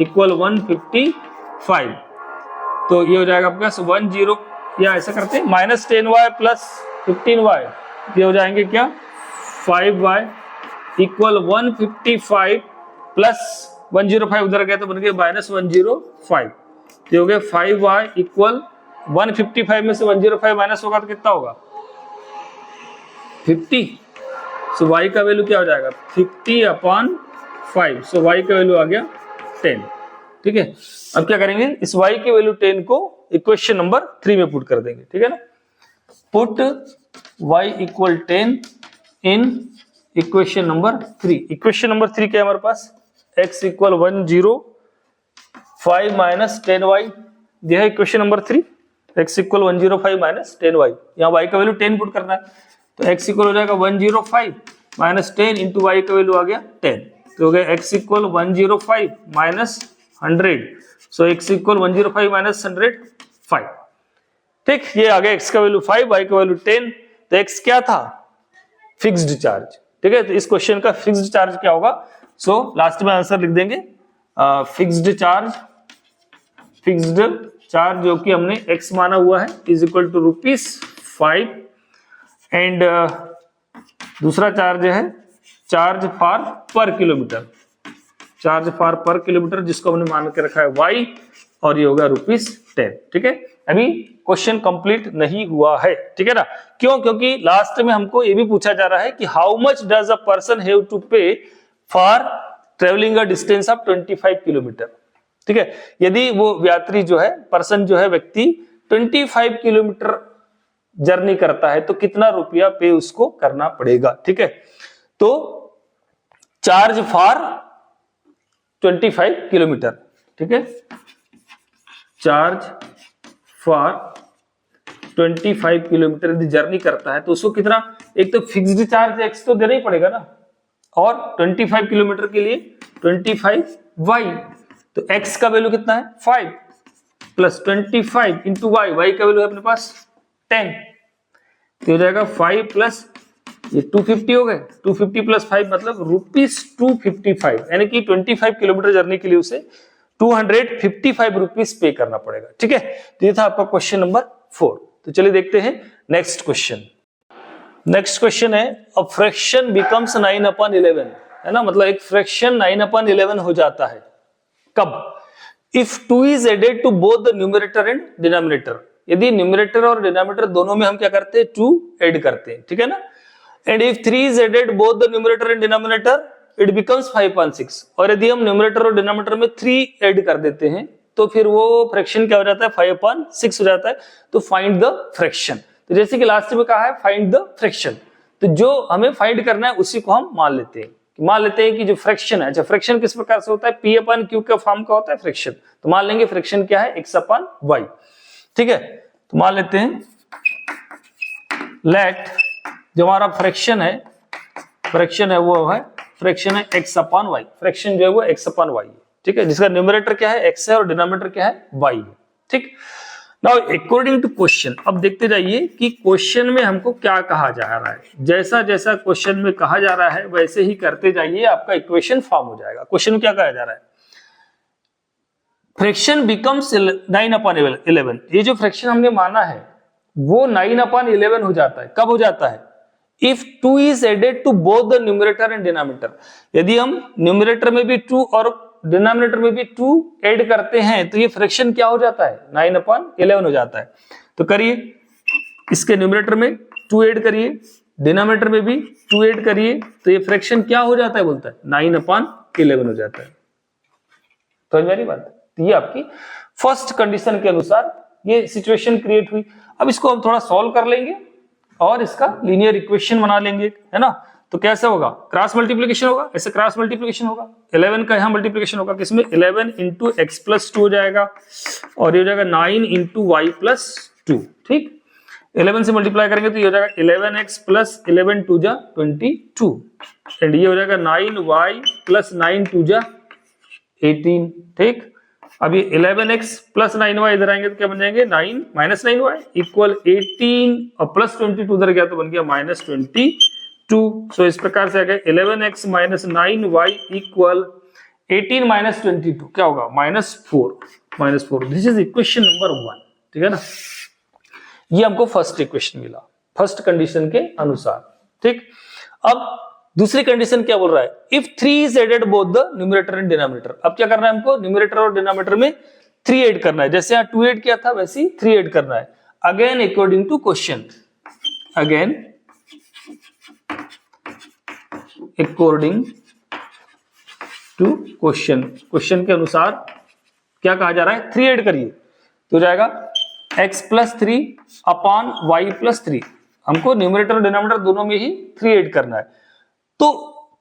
इक्वल 155, तो ये हो जाएगा आपके पास 10, या ऐसा करते हैं माइनस 10y प्लस 15y, ये हो जाएंगे क्या 5y इक्वल 155 प्लस 105 उधर गया तो बन गया माइनस 105, तो हो गया 5y इक्वल 155 में से 105 माइनस होगा तो कितना होगा 50, सो y का वैल्यू क्या हो जाएगा 50/5, सो y का वैल्यू आ गया 10, ठीक है। अब क्या करेंगे इस y की वैल्यू 10 को इक्वेशन नंबर 3 में पुट कर देंगे, ठीक है ना। Put y equal 10 in equation number 3। Equation number 3 क्या है हमारे पास x इक्वल 105 माइनस 10y, यह है equation number 3। x equal 105 minus 10y, यहाँ y का वैल्यू 10 पुट करना है, तो x इक्वल हो जाएगा 105 माइनस 10 इंटू y का वैल्यू आ गया 10, तो हो गया x इक्वल 105 माइनस 100, सो x इक्वल 105 माइनस 105, ठीक। ये आ गया x का वैल्यू 5, y का वैल्यू 10, तो x क्या था फिक्स्ड चार्ज, ठीक है। तो इस क्वेश्चन का फिक्स्ड चार्ज क्या होगा, सो लास्ट में आंसर लिख देंगे फिक्स्ड चार्ज जो कि हमने x माना हुआ है इज इक्वल टू ₹5 एंड दूसरा चार्ज है चार्ज फॉर पर किलोमीटर जिसको हमने मान के रखा है y, और ये होगा ₹10, ठीक है। अभी क्वेश्चन कंप्लीट नहीं हुआ है, ठीक है ना। क्यों, क्योंकि लास्ट में हमको ये भी पूछा जा रहा है कि how much does a person have to pay for travelling a distance of 25 kilometre, ठीक है। यदि वो यात्री जो है पर्सन जो है व्यक्ति 25 किलोमीटर जर्नी करता है तो कितना रुपया पे उसको करना पड़ेगा, ठीक है। तो चार्ज फॉर 25 किलोमीटर, ठीक है, चार्ज फॉर 25 किलोमीटर यदि जर्नी करता है तो उसको कितना, एक तो फिक्स्ड चार्ज एक्स तो देना ही पड़ेगा ना, और 25 किलोमीटर के लिए 25y, तो x का वैल्यू कितना है 5 प्लस 25 इंटू y, y का वैल्यू है अपने पास 10, तो हो जाएगा 5 प्लस ये 250 हो गए, 250 प्लस 5 मतलब ₹255, यानी कि 25 किलोमीटर जर्नी के लिए उसे 255 रुपीज पे करना पड़ेगा। ठीक है, तो ये था आपका क्वेश्चन नंबर 4। तो चलिए देखते हैं नेक्स्ट क्वेश्चन। नेक्स्ट क्वेश्चन है अ फ्रैक्शन बिकम्स 9/11, है ना, मतलब एक फ्रैक्शन 9/11 हो जाता है कब? If 2 is added to both the numerator and denominator, यदि न्यूमरेटर और डिनोमिनेटर दोनों में हम क्या करते हैं 2 ऐड करते हैं, ठीक है ना। And if 3 is added both the numerator and denominator it becomes 5/6, और यदि हम न्यूमरेटर और डिनोमिनेटर में 3 ऐड कर देते हैं तो फिर वो फ्रैक्शन क्या हो जाता है 5/6 हो जाता है। तो फाइंड द फ्रैक्शन, तो जैसे कि लास्ट में कहा है फाइंड द फ्रैक्शन, तो जो हमें फाइंड करना है उसी को हम मान लेते हैं कि जो फ्रैक्शन है, अच्छा फ्रैक्शन किस प्रकार से होता है P/Q का फॉर्म का होता है फ्रैक्शन, तो मान लेंगे फ्रैक्शन क्या है X/Y। ठीक है, तो मान लेते हैं लेट जो हमारा फ्रैक्शन है वो है फ्रैक्शन है X/Y, फ्रैक्शन जो है वो X/Y है। ठीक है, जिसका न्यूमरेटर क्या है X है और डिनोमिनेटर क्या है Y है। ठीक, नाउ अकॉर्डिंग टू क्वेश्चन, अब देखते जाइए कि क्वेश्चन में हमको क्या कहा जा रहा है। जैसा जैसा क्वेश्चन में कहा जा रहा है वैसे ही करते जाइए, आपका इक्वेशन फॉर्म हो जाएगा। क्वेश्चन में क्या कहा जा रहा है, फ्रैक्शन बिकम्स 9/11, ये जो फ्रैक्शन हमने माना है वो 9/11 हो जाता है। कब हो जाता है? If 2 is added to both the numerator and denominator, यदि हम न्यूमरेटर में भी 2 और डिनोमिनेटर में भी 2 ऐड करते हैं तो ये फ्रैक्शन क्या हो जाता है 9/11 हो जाता है। तो करिए, इसके न्यूमरेटर में 2 ऐड करिए, डिनोमिनेटर में भी 2 ऐड करिए, तो ये फ्रैक्शन क्या हो जाता है बोलता है 9/11 हो जाता है। तो मेरी बात, तो ये आपकी फर्स्ट कंडीशन के अनुसार ये सिचुएशन क्रिएट हुई। अब इसको हम थोड़ा सॉल्व कर लेंगे और इसका लीनियर इक्वेशन बना लेंगे, है ना। तो कैसे होगा, क्रॉस मल्टीप्लिकेशन होगा, ऐसे क्रॉस मल्टीप्लिकेशन होगा, 11 का यहां मल्टीप्लिकेशन होगा, किसमें 11 इंटू x+2 हो जाएगा और ये हो जाएगा 9 इंटू y+2। ठीक, 11 से मल्टीप्लाई करेंगे तो ये हो जाएगा 11x प्लस 11 2 जा 22 एंड ये हो जाएगा 9y प्लस 9 2 जा 18। ठीक, अब ये 11x प्लस 9y इधर आएंगे तो क्या बन जाएंगे 9 माइनस 9y इक्वल 18 और प्लस 22 उधर गया तो बन गया माइनस 22। सो इस प्रकार से आ गया 11x minus 9y equal 18 minus 22 क्या होगा -4। This is equation number 1। ठीक है ना, ये हमको फर्स्ट इक्वेशन मिला फर्स्ट कंडीशन के अनुसार। ठीक, अब दूसरी कंडीशन क्या बोल रहा है, if 3 is added both the numerator and denominator. अब क्या करना है हमको, न्यूमरेटर और डिनोमिनेटर में 3 ऐड करना है, जैसे यहाँ 2 ऐड किया था वैसे ही 3 ऐड करना है। Again according to question, again according to question के अनुसार क्या कहा जा रहा है 3 ऐड करिए तो हो जाएगा x+3 अपॉन y+3। हमको न्यूमरेटर और डिनोमिनेटर दोनों में ही 3 ऐड करना है, तो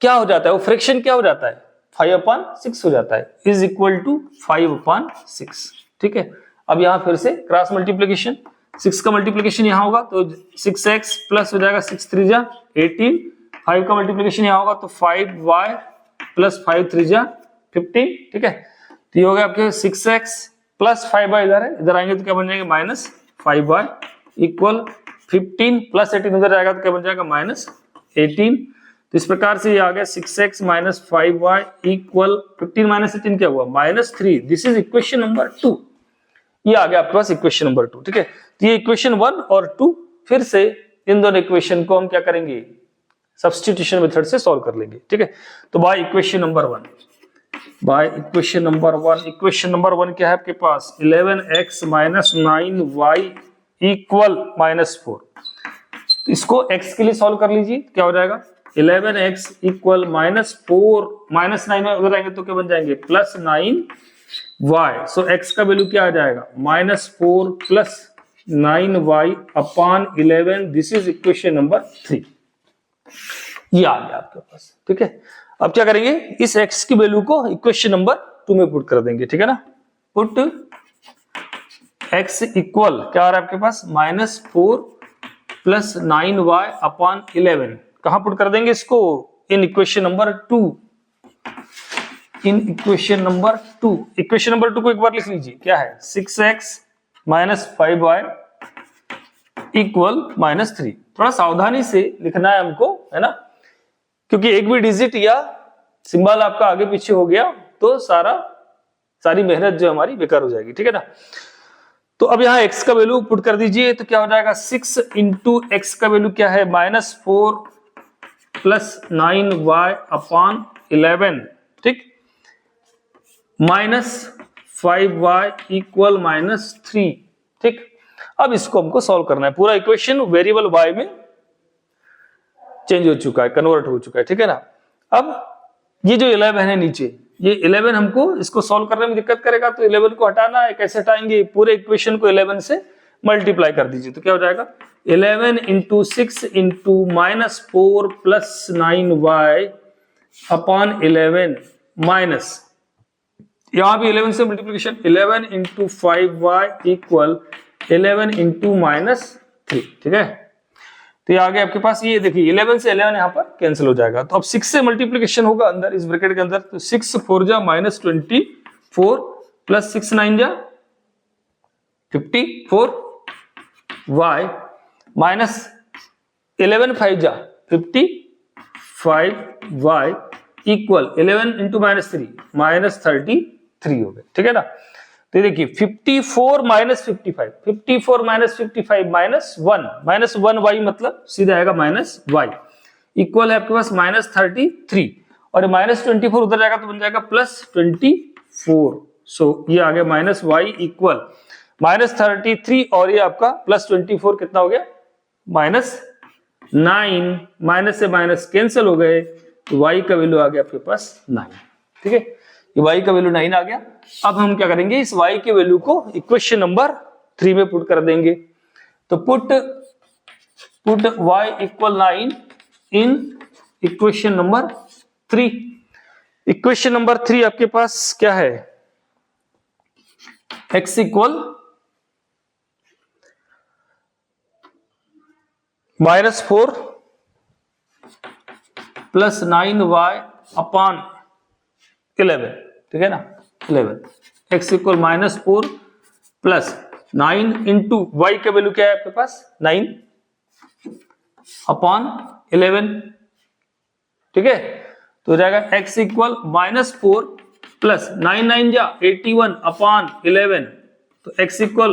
क्या हो जाता है वो फ्रैक्शन क्या हो जाता है 5/6 हो जाता है, इज इक्वल टू 5/6। ठीक है, अब यहां फिर से क्रॉस मल्टीप्लिकेशन, 6 का मल्टीप्लिकेशन यहां होगा तो 6x प्लस हो जाएगा 6 3 जा 18, 5 का मल्टीप्लिकेशन यहां होगा तो 5y प्लस 5 3 जा 15। ठीक है, तो ये हो गया आपके 6x प्लस 5y इधर है, इधर आएंगे तो क्या बन जाएगा -5y इक्वल 15 प्लस 18 उधर जाएगा तो क्या बन जाएगा -18। तो इस प्रकार से ये आ गया 6x minus 5y equal 15 minus 18 क्या हुआ -3। This is equation number 2। ये आ गया आपके पास इक्वेशन नंबर 2। ठीक है, तो ये इक्वेशन 1 और 2 फिर से इन दोनों इक्वेशन को हम क्या करेंगे सब्स्टिट्यूशन मेथड से सॉल्व कर लेंगे। ठीक है, तो bye equation number 1, equation number 1 क्या है आपके पास 11x माइनस 9y इक्वल -4। तो इसको x के लिए सॉल्व कर लीजिए, क्या हो जाएगा 11x इक्वल -4 माइनस 9y उधर आएंगे तो क्या बन जाएंगे +9y। सो x का वैल्यू क्या आ जाएगा -4 plus 9y upon 11। This is equation number 3। ये आ गया आपके पास। ठीक है, अब क्या करेंगे इस x की वैल्यू को इक्वेशन नंबर 2 में पुट कर देंगे। ठीक है ना, पुट x इक्वल क्या आ रहा है आपके पास -4 प्लस 9y अपॉन 11। कहां पुट कर देंगे इसको in equation number 2, equation number 2 को एक बार लिख लीजिए, क्या है 6x माइनस 5y इक्वल -3। थोड़ा सावधानी से लिखना है हमको, है ना, क्योंकि एक भी डिजिट या सिंबल आपका आगे पीछे हो गया तो सारी मेहनत जो हमारी बेकार हो जाएगी, ठीक है ना। तो अब यहाँ x का वैल्यू पुट कर दीजिए, तो क्या हो जाएगा 6 इंटू एक्स का वैल्यू क्या है -4 प्लस 9y अपॉन 11, ठीक, -5y इक्वल -3, ठीक। अब इसको हमको सॉल्व करना है, पूरा इक्वेशन वेरिएबल y में चेंज हो चुका है, कन्वर्ट हो चुका है, ठीक है ना। अब ये जो 11 है नीचे, ये 11 हमको इसको सॉल्व करने में दिक्कत करेगा, तो 11 को हटाना है। कैसे हटाएंगे, पूरे इक्वेशन को 11 से मल्टीप्लाई कर दीजिए, तो क्या हो जाएगा 11 into 6 into -4 plus 9y upon 11 minus, यहां भी 11 से multiplication, 11 into 5y equal 11 into -3, ठीक है। तो ये आगे आपके पास, ये देखिए 11 से 11 यहाँ पर कैंसिल हो जाएगा, तो अब 6 से मल्टीप्लीकेशन होगा अंदर इस ब्रैकेट के अंदर, तो 6 4 जा -24 प्लस 6 9 जा 54 y माइनस 11 5 जा 55 y इक्वल 11 इंटू -3 -33 हो गए, ठीक है ना। तो देखिए 54 माइनस 55, 54 माइनस 55 -1 y मतलब सीधा आएगा -y इक्वल है आपके पास -33, और -24 उधर जाएगा तो बन जाएगा +24। सो ये आ गया -y इक्वल -33, और ये आपका +24 कितना हो गया -9, माइनस से माइनस कैंसिल हो गए, तो y का वैल्यू आ गया आपके पास 9, ठीक है। ये y का वैल्यू 9 आ गया। अब हम क्या करेंगे, इस y के वैल्यू को इक्वेशन नंबर 3 में पुट कर देंगे, तो put y equal 9 in equation number 3। Equation number 3 आपके पास क्या है, x equal -4 plus 9y upon 11, ठीक है ना, 11 x equal -4 plus 9 into y का वैल्यू क्या है आपके पास 9 अपॉन 11, ठीक है। तो हो जाएगा x इक्वल -4 प्लस 9 9 जा 81 अपॉन 11, तो x इक्वल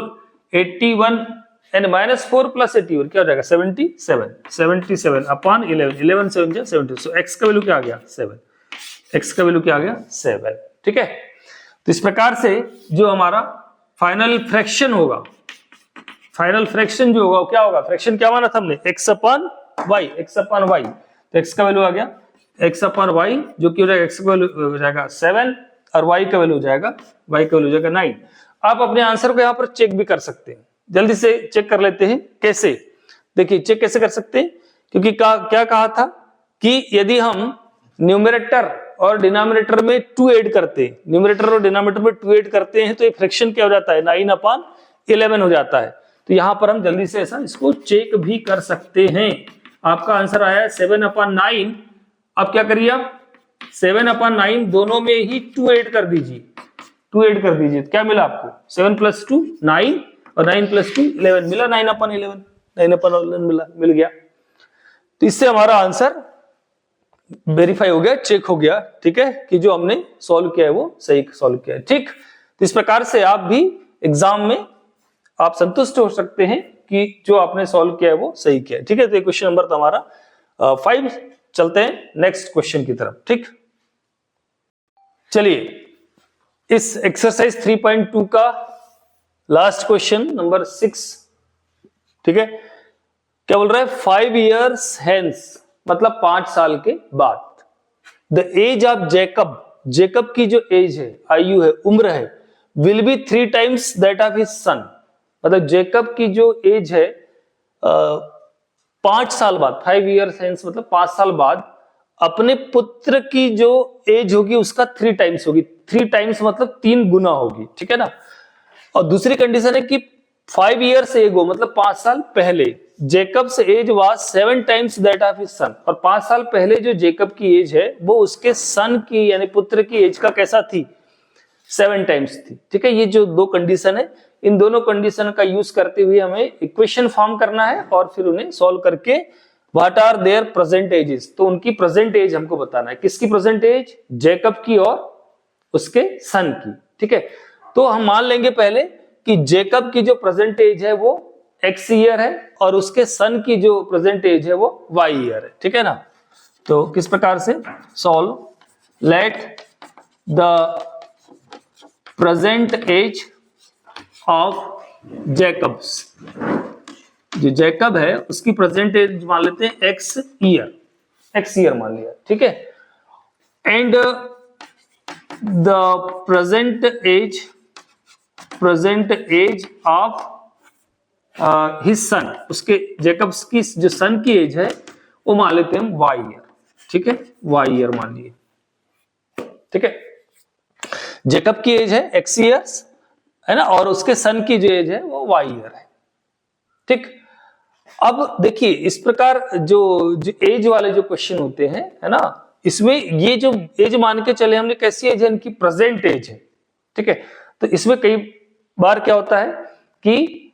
81 एंड -4 प्लस 81 क्या हो जाएगा 77 अपॉन 11 7 जा 70, सो x का वैल्यू क्या आ गया 7, x का वैल्यू क्या आ गया 7, ठीक है। तो इस प्रकार से जो हमारा फाइनल फ्रैक्शन होगा, फाइनल फ्रैक्शन जो होगा क्या होगा, फ्रैक्शन क्या माना था हमने x अपॉन y, तो x का वैल्यू आ गया x अपॉन y, जो कि हो जाएगा x का वैल्यू हो जाएगा 7 और y का वैल्यू हो जाएगा 9। आप अपने आंसर को यहां पर चेक भी कर सकते हैं, जल्दी से चेक कर लेते हैं। कैसे, देखिए चेक कैसे कर सकते हैं, क्योंकि क्या कहा था कि यदि हम न्यूमरेटर और डिनोमिनेटर में 2 ऐड करते हैं, न्यूमरेटर और डिनोमिनेटर में 2 ऐड करते हैं, तो ये फ्रैक्शन क्या हो जाता है 9 अपॉन 11 हो जाता है। तो यहां पर हम जल्दी से ऐसा इसको चेक भी कर सकते हैं। आपका आंसर आया 7 अपॉन 9। अब क्या करिए, आप 7 अपॉन 9 दोनों में ही 2 ऐड कर दीजिए, 2 ऐड कर दीजिए, क्या मिला आपको 7 प्लस 2 9 और 9 प्लस 2 11 मिला, 9 अपॉन 11 मिल गया। तो इससे हमारा आंसर वेरीफाई हो गया, चेक हो गया, ठीक है, कि जो हमने सॉल्व किया है वो सही सॉल्व किया है, ठीक। तो इस प्रकार से आप भी एग्जाम में आप संतुष्ट हो सकते हैं कि जो आपने सॉल्व किया है वो सही किया है, ठीक है। तो क्वेश्चन नंबर तो हमारा 5। चलते हैं नेक्स्ट क्वेश्चन की तरफ, ठीक। चलिए इस एक्सरसाइज 3.2 का लास्ट क्वेश्चन नंबर 6, ठीक है। क्या बोल रहा है, 5 years hence, मतलब 5 साल के बाद, द एज ऑफ जेकब की जो एज है, आयु है, उम्र है, will be 3 times that of his सन, मतलब जेकब की जो एज है 5 साल बाद, 5 years hence मतलब 5 साल बाद अपने पुत्र की जो एज होगी उसका 3 times होगी। 3 times मतलब 3 गुना होगी, ठीक है ना। और दूसरी कंडीशन है कि 5 years एगो मतलब 5 साल पहले Jacob's age was 7 times that of his son, और 5 साल पहले जो जेकब की एज है वो उसके सन की यानी पुत्र की एज का कैसा थी 7 टाइम्स थी। ठीक है, ये जो दो कंडीशन है, इन दोनों कंडीशन का यूज करते हुए हमें इक्वेशन फॉर्म करना है और फिर उन्हें सॉल्व करके what are their present ages, तो उनकी प्रेजेंट एज हमको बताना है। किसकी प्रेजेंट एज? जेकब की और उसके सन की। ठीक है, तो हम मान लेंगे पहले कि जेकब की जो प्रेजेंट एज है वो x ईयर है और उसके सन की जो प्रेजेंट एज है वो y ईयर है। ठीक है ना, तो किस प्रकार से solve, let the present age of Jacob's, जो जेकब है उसकी प्रेजेंट एज मान लेते हैं x ईयर मान लिया। ठीक है, and the present age of his son, उसके जेकब्स की जो सन की एज है वो मान लेते हैं y ईयर। ठीक है, y ईयर मान लिए। ठीक है, जेकब की एज है x ईयर्स है ना, और उसके सन की जो एज है वो y ईयर है। ठीक, अब देखिए इस प्रकार जो एज वाले जो क्वेश्चन होते हैं है ना, इसमें ये जो एज मान के चले हमने, कैसी एज है इनकी? प्रेजेंट एज है। ठीक है, तो इसमें कई बार क्या होता है कि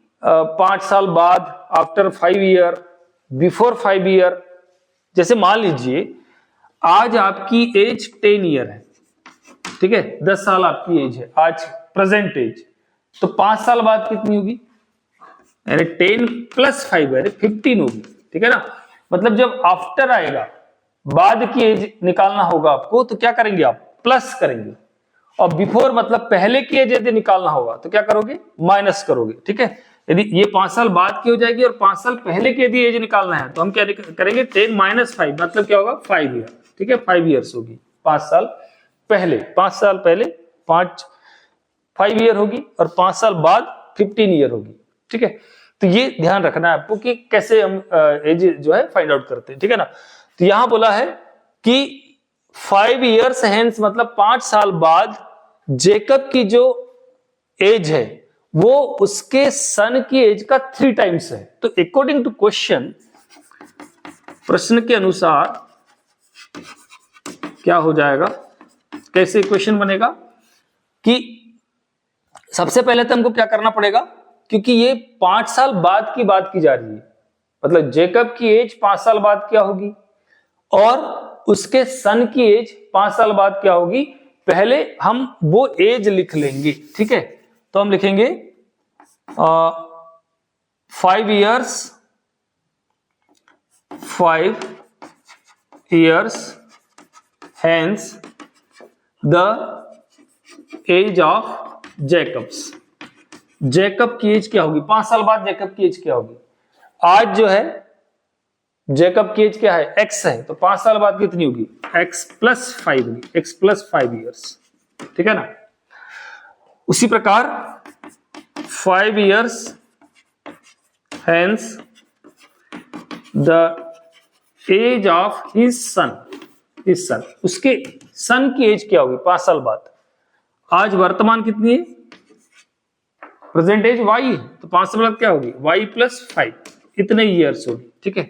5 साल बाद, आफ्टर 5 ईयर, बिफोर 5 ईयर, जैसे मान लीजिए आज आपकी एज 10 ईयर है। ठीक है, 10 साल आपकी एज है आज प्रेजेंट एज, तो 5 साल बाद कितनी होगी? यानी 10 + 5 यानी 15 होगी। ठीक है ना, मतलब जब आफ्टर आएगा, बाद की एज निकालना होगा आपको, तो क्या करेंगे आप? प्लस करेंगे, और बिफोर मतलब पहले की एज यदि निकालना होगा तो क्या करोगे? माइनस करोगे। ठीक है, यदि ये 5 साल बाद की हो जाएगी और 5 साल पहले की यदि एज निकालना है तो हम क्या करेंगे? 10 - 5 मतलब क्या होगा? 5 ईयर। ठीक है, 5 ईयर्स होगी। 5 साल पहले 5 ईयर होगी और 5 साल बाद 15 ईयर होगी। ठीक है, तो ये ध्यान रखना है आपको कि कैसे हम एज जो है फाइंड आउट करते हैं। ठीक है ना, तो यहां बोला है कि 5 ईयर्स हेंस मतलब 5 साल बाद जेकब की जो एज है वो उसके सन की एज का 3 टाइम्स है। तो अकॉर्डिंग टू क्वेश्चन, प्रश्न के अनुसार क्या हो जाएगा, कैसे इक्वेशन बनेगा कि सबसे पहले तो हमको क्या करना पड़ेगा, क्योंकि ये 5 साल बाद की बात की जा रही है, मतलब जेकब की एज 5 साल बाद क्या होगी और उसके सन की एज 5 साल बाद क्या होगी, पहले हम वो एज लिख लेंगे। ठीक है, तो हम लिखेंगे 5 years hence the age of Jacob's, Jacob की एज क्या होगी? 5 साल बाद जेकब की एज क्या होगी? आज जो है जेकब की एज क्या है? x है, तो 5 साल बाद कितनी होगी? x + 5 होगी, x + 5 ईयर्स। ठीक है ना, उसी प्रकार 5 years hence the age of his son, उसके सन की एज क्या होगी 5 साल बाद? आज वर्तमान कितनी है? प्रेजेंट एज y है, तो 5 साल बाद क्या होगी? y + 5, इतने ईयर्स होगी। ठीक है,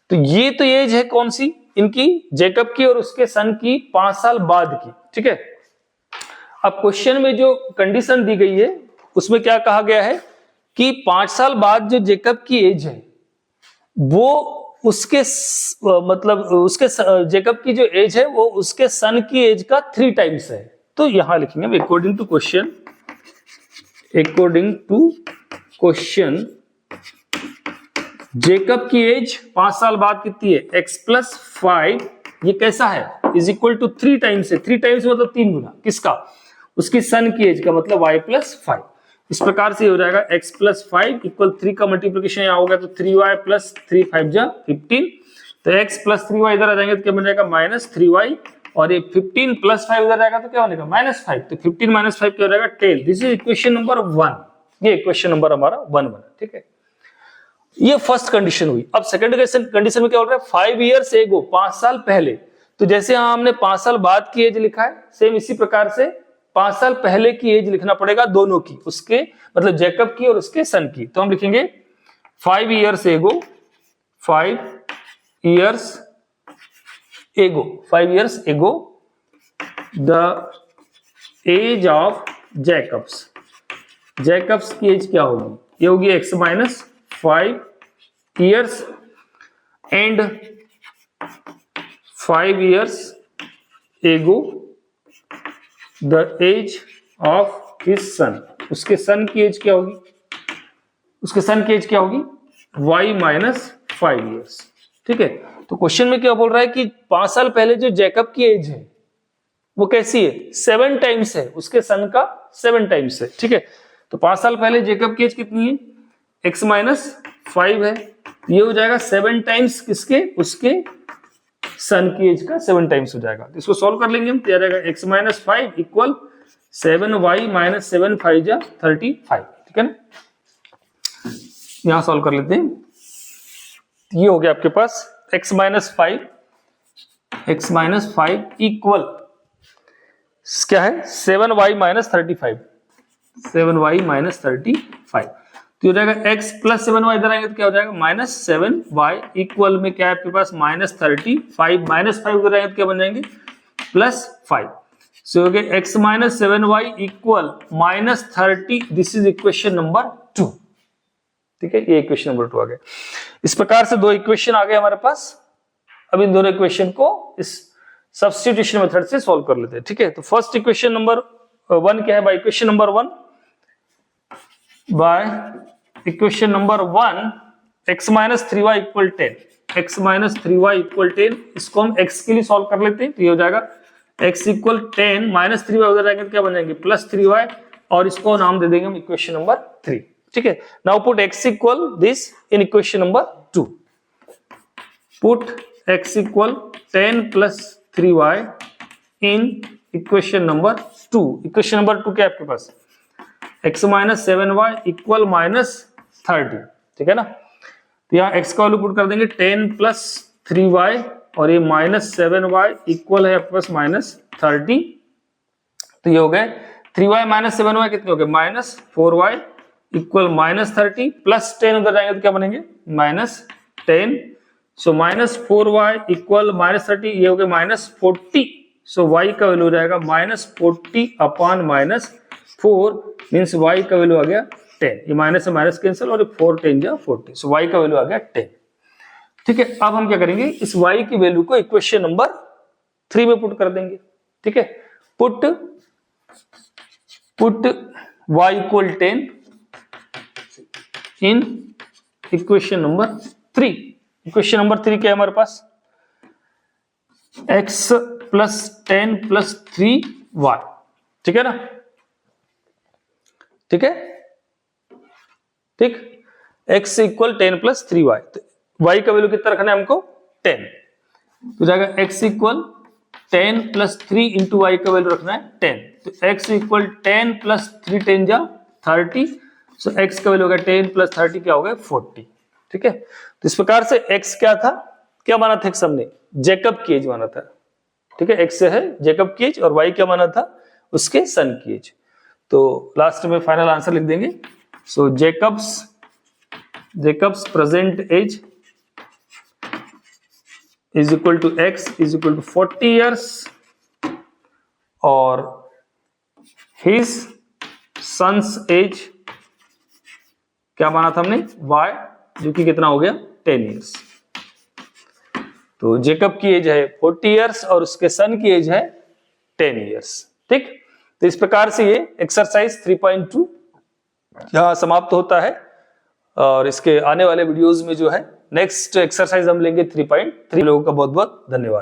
तो ये तो एज है कौन सी? इनकी, जेकब की और उसके सन की 5 साल बाद की। ठीक है, अब क्वेश्चन में जो कंडीशन दी गई है उसमें क्या कहा गया है कि 5 साल बाद जो जेकब की एज है वो उसके मतलब उसके जेकब की जो एज है वो उसके सन की एज का 3 टाइम्स है। तो यहां लिखेंगे अकॉर्डिंग टू क्वेश्चन जेकब की एज 5 साल बाद कितनी है? x + 5, ये कैसा है? = 3 टाइम्स है। 3 टाइम्स मतलब 3 गुना, किसका? उसकी सन की एज का, मतलब y + 5। इस प्रकार से हो जाएगा x + 5 = 3 का मल्टीप्लिकेशन यहाँ होगा तो 3y + 3 5 जा 15, तो x + 3y इधर आ जाएंगे तो क्या बन जाएगा? -3y, और ये 15 + 5 इधर जाएगा तो क्या बनेगा? -5, तो 15 - 5 क्या हो जाएगा? 10। दिस इज इक्वेशन नंबर 1, ये इक्वेशन नंबर हमारा 1 बना। ठीक है, ये फर्स्ट कंडीशन हुई। अब सेकंड कंडीशन में क्या हो रहा है? 5 ईयर्स एगो, 5 साल पहले, तो जैसे यहां हमने 5 साल बाद की एज लिखा है, सेम इसी प्रकार से 5 साल पहले की एज लिखना पड़ेगा दोनों की, उसके मतलब जेकब की और उसके सन की। तो हम लिखेंगे 5 ईयर्स एगो, 5 years ago the age of Jacob's, Jacob's की एज क्या होगी, ये होगी x minus 5 years and 5 years ago the age of his son, उसके सन की एज क्या होगी, उसके सन की एज क्या होगी y माइनस 5 ईयर्स। ठीक है, तो क्वेश्चन में क्या बोल रहा है कि 5 साल पहले जो जैकब की एज है वो कैसी है, 7 टाइम्स है उसके सन का 7 टाइम्स है। ठीक है, तो 5 साल पहले जैकब की एज कितनी है, x माइनस 5 है, ये हो जाएगा 7 टाइम्स किसके, उसके सन की एज का 7 टाइम्स हो जाएगा। इसको सॉल्व कर लेंगे हम, तो आ जाएगा x minus 5 equal 7y minus 7 5 जा 35। ठीक है ना, यहां सॉल्व कर लेते हैं। ये हो गया आपके पास x माइनस 5 इक्वल क्या है 7y माइनस 35, 7y माइनस 35। तो हो जाएगा x प्लस 7y इधर आएंगे तो क्या हो जाएगा माइनस 7y इक्वल में क्या है आपके पास माइनस 35, माइनस 5 उधर आएंगे तो क्या बन जाएंगे प्लस 5। सो हो गया x minus 7y equal minus 30, this is equation number 2। ठीक है, ये इक्वेशन नंबर 2 आ गया। इस प्रकार से 2 इक्वेशन आ गए हमारे पास। अब इन दोनों इक्वेशन को इस सब्स्टिट्यूशन मेथड से सॉल्व कर लेते हैं। ठीक है, तो फर्स्ट इक्वेशन नंबर 1 क्या है, bye equation number 1, bye equation number 1 x minus 3y equal 10, x minus 3y equal 10, इसको हम x के लिए सॉल्व कर लेते हैं। तो ये हो जाएगा x इक्वल 10 माइनस 3y उधर जाएंगे तो क्या बन जाएंगे प्लस 3y, और इसको नाम दे देंगे हम इक्वेशन नंबर 3। ठीक है, now put x equal this in equation number 2, put x equal 10 plus 3y in equation number 2। Equation number 2 क्या है आपके पास, x minus 7y equal minus 30। ठीक है ना, तो यहाँ x का वैल्यू पुट कर देंगे 10 प्लस 3y और ये माइनस 7y इक्वल है आपके पास माइनस 30। तो ये हो गए 3y माइनस 7y कितने हो गए minus 4y equal minus 30, plus 10 उधर जाएंगे तो क्या बनेंगे minus 10। So minus 4y equal minus 30, ये हो गया माइनस 40। सो y का वैल्यू हो जाएगा minus 40 upon minus 4, means y का वैल्यू आ गया 10। ये माइनस से माइनस कैंसिल और 4 10 जा 40, सो y का वैल्यू आ गया 10। ठीक है, अब हम क्या करेंगे इस y की वैल्यू को इक्वेशन नंबर 3 में पुट कर देंगे। ठीक है, put y equal 10 in equation number 3। Equation number 3 क्या है हमारे पास, x प्लस 10 प्लस 3y। ठीक है ना, ठीक है, ठीक, x इक्वल 10 प्लस 3y, तो y का वैल्यू कितना रखना है हमको 10, तो जाएगा x equal 10 plus 3 into Y का वैल्यू रखना है 10, तो x इक्वल 10 प्लस 3 10 जा 30, सो x का वैल्यू होगा 10 प्लस 30 क्या हो गया 40। ठीक है, तो इस प्रकार से x क्या था, क्या माना था हमने जैकब की एज माना था। ठीक है, x से है जैकब की एज और y क्या माना था उसके सन की एज। तो लास्ट में फाइनल आंसर लिख देंगे। So Jacob's present age is equal to x is equal to 40 years और हिज सन्स एज क्या माना था हमने y, जो कि कितना हो गया 10 ईयर्स। तो जैकब की एज है 40 ईयर्स और उसके सन की एज है 10 ईयर्स। ठीक, तो इस प्रकार से ये एक्सरसाइज 3.2 यहां समाप्त होता है और इसके आने वाले वीडियोस में जो है नेक्स्ट एक्सरसाइज हम लेंगे 3.3। लोगों का बहुत बहुत धन्यवाद।